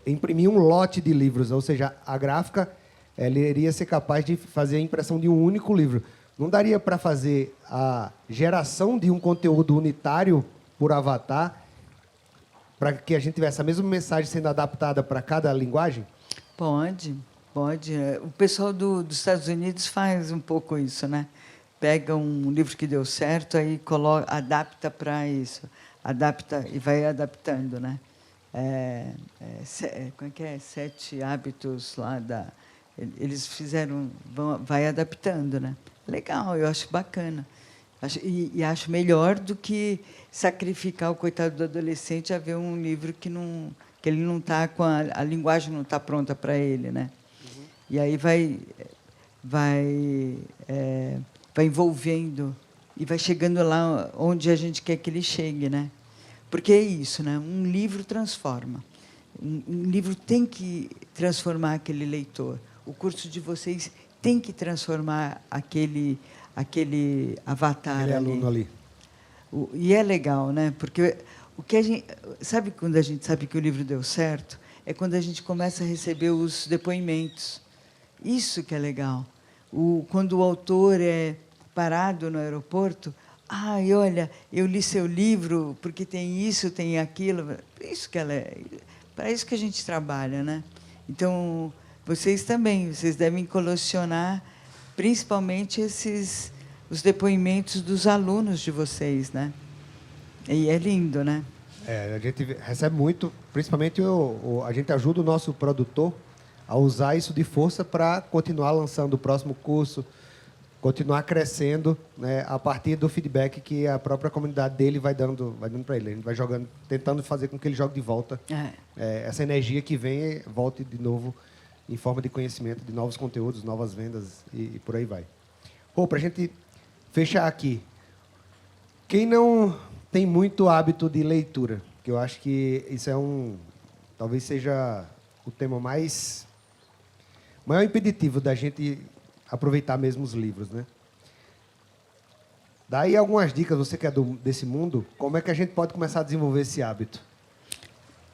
imprimir um lote de livros, ou seja, a gráfica ela iria ser capaz de fazer a impressão de um único livro. Não daria para fazer a geração de um conteúdo unitário por avatar para que a gente tivesse a mesma mensagem sendo adaptada para cada linguagem? Pode, pode. O pessoal dos Estados Unidos faz um pouco isso, né? Pega um livro que deu certo, aí coloca, adapta para isso, adapta e vai adaptando, né? Como é que é? 7 hábitos lá da. Eles fizeram, vai adaptando, né? Legal, eu acho bacana. E acho melhor do que sacrificar o coitado do adolescente a ver um livro que ele não está com a linguagem não está pronta para ele, né? Uhum. E aí vai envolvendo e vai chegando lá onde a gente quer que ele chegue, né? Porque é isso, né? Um livro transforma. Um livro tem que transformar aquele leitor. O curso de vocês tem que transformar aquele avatar aquele aluno ali. E é legal, né? Porque o que a gente sabe, quando a gente sabe que o livro deu certo, é quando a gente começa a receber os depoimentos. Isso que é legal. Quando o autor é parado no aeroporto, olha, eu li seu livro porque tem isso, tem aquilo. Isso que para isso que a gente trabalha, né? Então, vocês também, vocês devem colecionar principalmente os depoimentos dos alunos de vocês, né? E é lindo, né? A gente recebe muito, principalmente a gente ajuda o nosso produtor a usar isso de força para continuar lançando o próximo curso, continuar crescendo, né, a partir do feedback que a própria comunidade dele vai dando para ele. A gente vai jogando, tentando fazer com que ele jogue de volta. Essa energia que vem volte de novo em forma de conhecimento, de novos conteúdos, novas vendas e por aí vai. Para a gente fechar aqui, quem não tem muito hábito de leitura, que eu acho que isso talvez seja o tema maior impeditivo da gente aproveitar mesmo os livros, né? Daí algumas dicas, você que é desse mundo, como é que a gente pode começar a desenvolver esse hábito?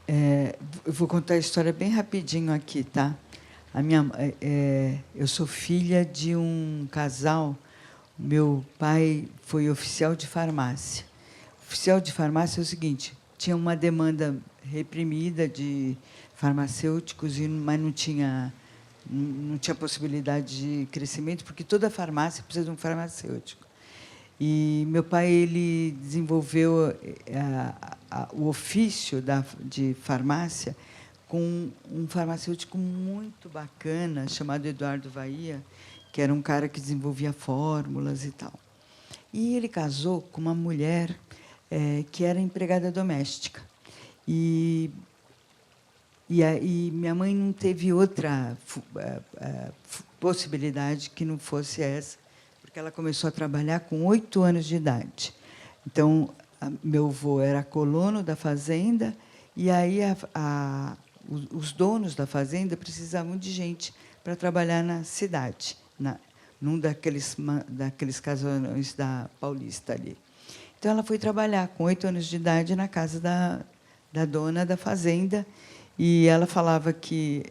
Eu vou contar a história bem rapidinho aqui, tá? Eu sou filha de um casal. Meu pai foi oficial de farmácia. Oficial de farmácia é o seguinte: tinha uma demanda reprimida de farmacêuticos, mas não tinha possibilidade de crescimento, porque toda farmácia precisa de um farmacêutico. E meu pai ele desenvolveu o ofício de farmácia com um farmacêutico muito bacana, chamado Eduardo Vaia, que era um cara que desenvolvia fórmulas e tal. E ele casou com uma mulher que era empregada doméstica. E minha mãe não teve outra possibilidade que não fosse essa, porque ela começou a trabalhar com 8 anos de idade. Então, meu avô era colono da fazenda, e aí os donos da fazenda precisavam de gente para trabalhar na cidade, num daqueles casarões da Paulista ali. Então, ela foi trabalhar com 8 anos de idade na casa da dona da fazenda, e ela falava que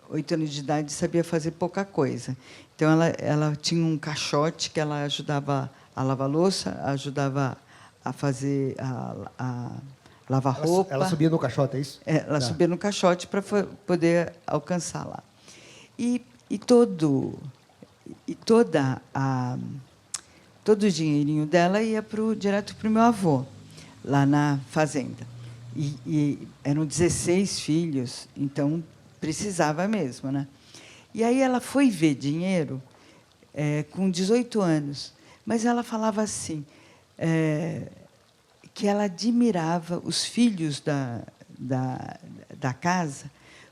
8 anos de idade sabia fazer pouca coisa. Então, ela tinha um caixote que ela ajudava a lavar louça, ajudava a fazer a lavar roupa. Ela subia no caixote, é isso? Ela subia no caixote para poder alcançar lá. Todo o dinheirinho dela ia direto para o meu avô, lá na fazenda. E eram 16 filhos, então precisava mesmo, né? E aí ela foi ver dinheiro com 18 anos, mas ela falava assim, que ela admirava os filhos da casa,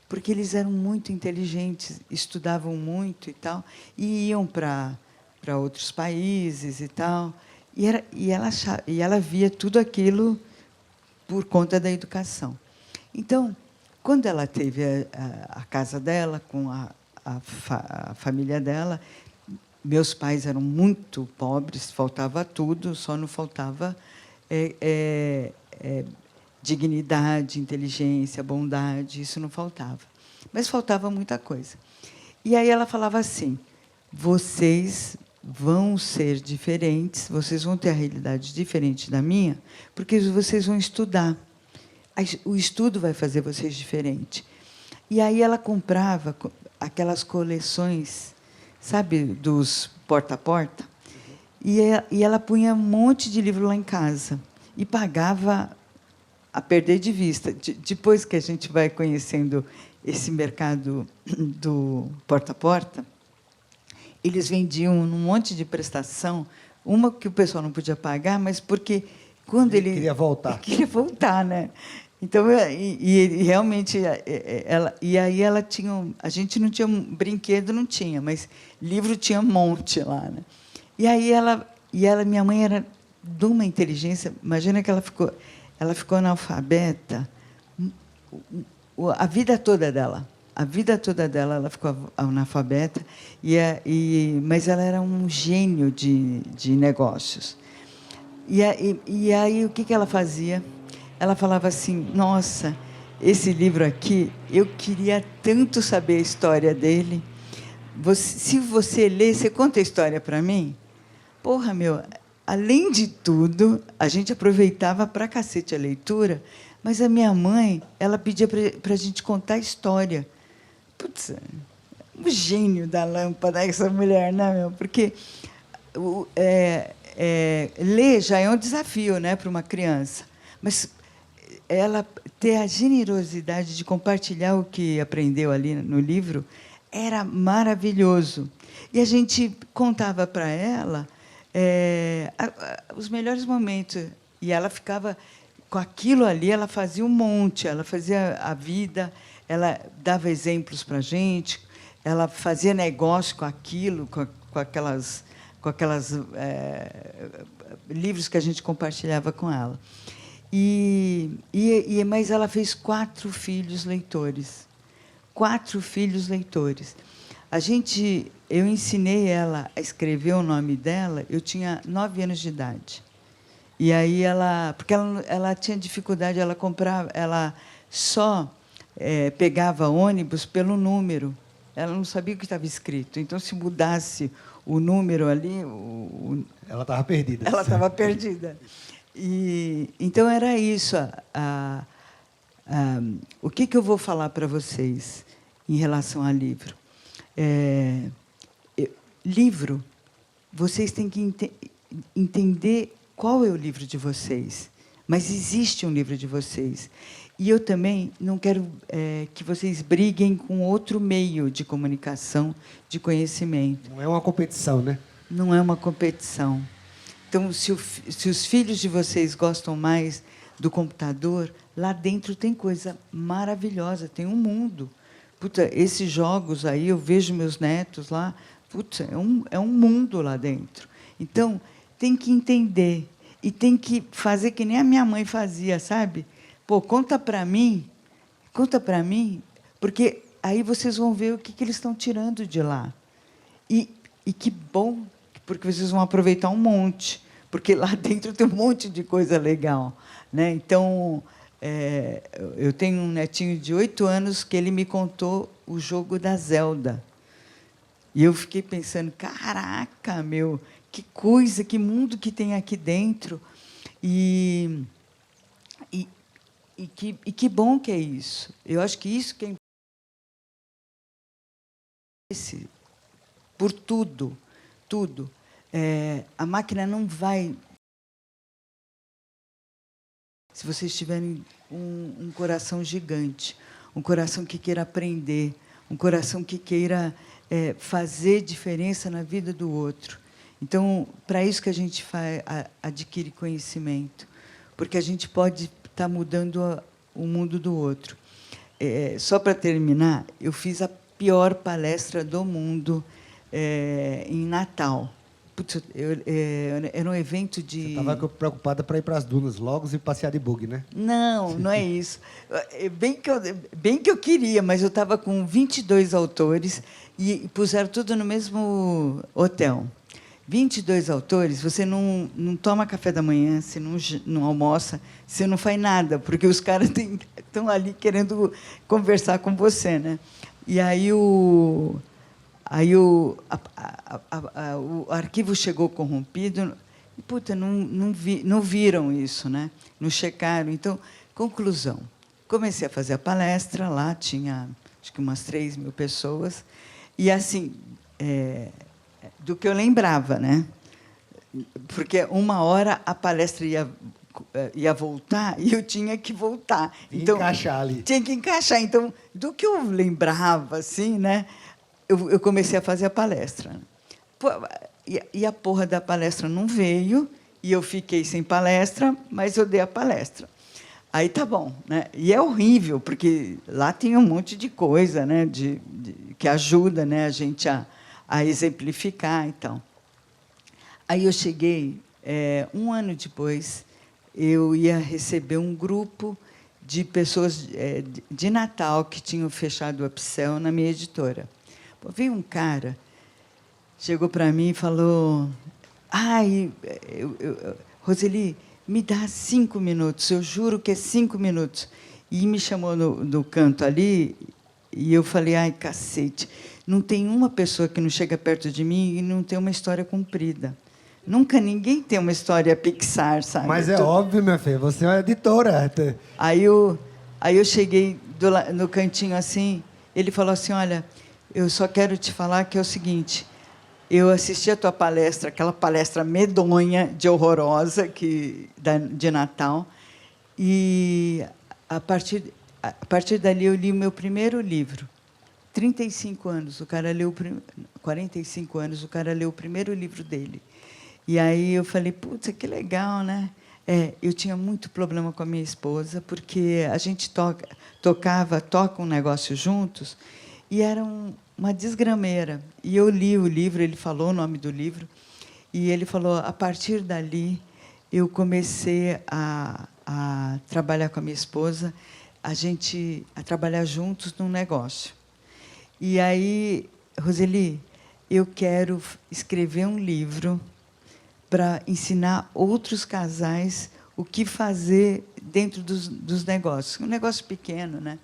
porque eles eram muito inteligentes, estudavam muito e tal, e iam para outros países e tal, e ela via tudo aquilo por conta da educação. Então, Quando ela teve a casa dela, com a família dela, meus pais eram muito pobres, faltava tudo, só não faltava dignidade, inteligência, bondade, isso não faltava. Mas faltava muita coisa. E aí ela falava assim: vocês vão ser diferentes, vocês vão ter a realidade diferente da minha, porque vocês vão estudar. O estudo vai fazer vocês diferentes. E aí ela comprava aquelas coleções, sabe, dos porta a porta, e ela punha um monte de livro lá em casa e pagava a perder de vista. Depois que a gente vai conhecendo esse mercado do porta a porta, eles vendiam um monte de prestação, uma que o pessoal não podia pagar, mas porque quando ele queria voltar. Ele queria voltar, né? Então, e realmente aí ela tinha, a gente não tinha brinquedo, não tinha, mas livro tinha um monte lá, né? E aí minha mãe era de uma inteligência, imagina que ela ficou analfabeta a vida toda dela. A vida toda dela ela ficou analfabeta, mas ela era um gênio de negócios. E aí o que ela fazia? Ela falava assim: nossa, esse livro aqui, eu queria tanto saber a história dele. Se você ler, você conta a história para mim? Porra, meu, além de tudo, a gente aproveitava para cacete a leitura, mas a minha mãe, ela pedia para a gente contar a história. Putz, um gênio da lâmpada essa mulher, né, meu? Porque ler já é um desafio, né, para uma criança. Mas ela ter a generosidade de compartilhar o que aprendeu ali no livro era maravilhoso. E a gente contava para ela os melhores momentos. E ela ficava com aquilo ali, ela fazia um monte, ela fazia a vida, ela dava exemplos para a gente, ela fazia negócio com aquilo, com aquelas livros que a gente compartilhava com ela. Mas ela fez 4 filhos leitores. 4 filhos leitores. Eu ensinei ela a escrever o nome dela, eu tinha 9 anos de idade. E aí porque ela tinha dificuldade, ela só pegava ônibus pelo número. Ela não sabia o que estava escrito. Então, se mudasse o número ali, ela estava perdida. Ela estava perdida. Então, era isso. O que eu vou falar para vocês em relação a livro? Livro, vocês têm que entender qual é o livro de vocês. Mas existe um livro de vocês. E eu também não quero que vocês briguem com outro meio de comunicação, de conhecimento. Não é uma competição, né? Não é uma competição. Então, se os filhos de vocês gostam mais do computador, lá dentro tem coisa maravilhosa, tem um mundo. Puta, esses jogos aí, eu vejo meus netos lá, puta, é um mundo lá dentro. Então, tem que entender e tem que fazer que nem a minha mãe fazia, sabe? Pô, conta para mim, porque aí vocês vão ver o que eles estão tirando de lá. E que bom, porque vocês vão aproveitar um monte, porque lá dentro tem um monte de coisa legal, né? Então, eu tenho um netinho de 8 anos que ele me contou o jogo da Zelda. E eu fiquei pensando, caraca, meu, que coisa, que mundo que tem aqui dentro. E que bom que é isso. Eu acho que isso que é importante. Por tudo. A máquina não vai... Se vocês tiverem um coração gigante, um coração que queira aprender, um coração que queira fazer diferença na vida do outro. Então, para isso que a gente adquire conhecimento, porque a gente pode estar mudando o mundo do outro. Só para terminar, eu fiz a pior palestra do mundo em Natal. Putz, era um evento de... Você estava preocupada para ir para as dunas Logos e passear de bug, né? Não, não é isso. Bem que eu queria, mas eu estava com 22 autores e puseram tudo no mesmo hotel. 22 autores, você não toma café da manhã, você não almoça, você não faz nada, porque os caras estão ali querendo conversar com você, né? E aí o arquivo chegou corrompido, e, puta, não viram isso, né? Não checaram. Então, conclusão. Comecei a fazer a palestra, lá tinha acho que umas 3.000 pessoas, e assim, do que eu lembrava, né? Porque 1 hora a palestra ia voltar e eu tinha que voltar. Então, encaixar ali. Tinha que encaixar. Então, do que eu lembrava, assim, né? Eu comecei a fazer a palestra. E a porra da palestra não veio, e eu fiquei sem palestra, mas eu dei a palestra. Aí tá bom, né? E é horrível, porque lá tem um monte de coisa, né? Que ajuda, né, a gente a exemplificar. Então. Aí eu cheguei, 1 ano depois, eu ia receber um grupo de pessoas de Natal que tinham fechado o upsell na minha editora. Pô, veio um cara, chegou para mim e falou: ai, Roseli, me dá 5 minutos, eu juro que é 5 minutos. E me chamou no canto ali, e eu falei: ai, cacete, não tem uma pessoa que não chega perto de mim e não tem uma história comprida. Nunca ninguém tem uma história Pixar, sabe? Mas é óbvio, minha filha, você é uma editora. Aí eu cheguei no cantinho assim, ele falou assim: olha, eu só quero te falar que é o seguinte, eu assisti a tua palestra, aquela palestra medonha, de horrorosa, de Natal, e a partir dali eu li o meu primeiro livro. 35 anos, o cara leu 45 anos, o cara leu o primeiro livro dele. E aí eu falei: putz, que legal, né? Eu tinha muito problema com a minha esposa, porque a gente toca um negócio juntos, e era uma desgrameira. E eu li o livro, ele falou o nome do livro, e ele falou: a partir dali, eu comecei a trabalhar com a minha esposa, a trabalhar juntos num negócio. E aí, Roseli, eu quero escrever um livro para ensinar outros casais o que fazer dentro dos negócios. Um negócio pequeno, né?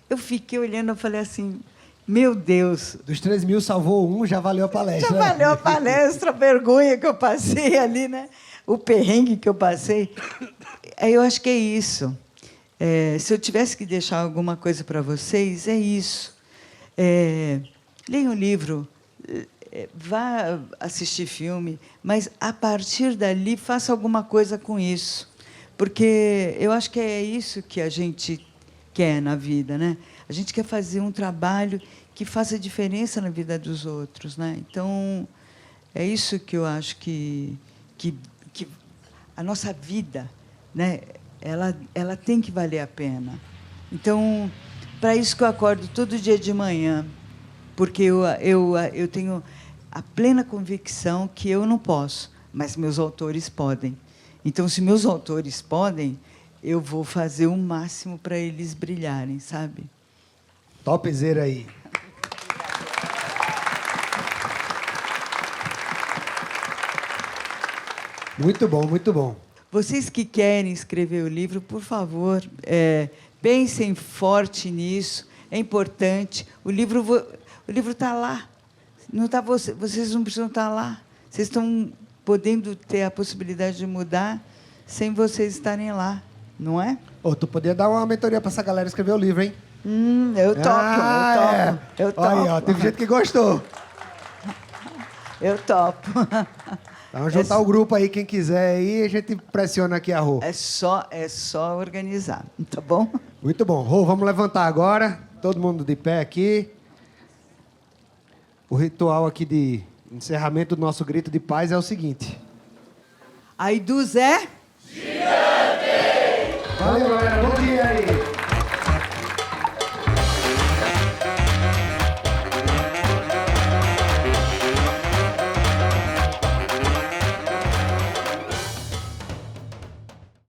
Eu fiquei olhando, eu falei assim: meu Deus! Dos 3.000 salvou um, já valeu a palestra. Já valeu a palestra, a vergonha que eu passei ali, né? O perrengue que eu passei. Aí eu acho que é isso. Se eu tivesse que deixar alguma coisa para vocês, é isso. Leia um livro, vá assistir filme, mas, a partir dali, faça alguma coisa com isso. Porque eu acho que é isso que a gente quer na vida, né? A gente quer fazer um trabalho que faça diferença na vida dos outros, né? Então, é isso que eu acho que a nossa vida, né? Ela tem que valer a pena. Então, para isso que eu acordo todo dia de manhã, porque eu tenho a plena convicção que eu não posso, mas meus autores podem. Então, se meus autores podem, eu vou fazer o máximo para eles brilharem, sabe? Topzera aí. Muito bom, muito bom. Vocês que querem escrever o livro, por favor, pensem forte nisso. É importante. O livro está lá. Não tá vocês não precisam estar lá. Vocês estão podendo ter a possibilidade de mudar sem vocês estarem lá, não é? Tu podia dar uma mentoria para essa galera escrever o livro, hein? Eu topo, eu topo. Aí, teve gente que gostou. Eu topo. Vamos juntar o grupo aí, quem quiser aí, a gente pressiona aqui a Rô. É só organizar, tá bom? Muito bom. Rô, vamos levantar agora. Todo mundo de pé aqui. O ritual aqui de encerramento do nosso grito de paz é o seguinte. Aí do Zé. Valeu, galera.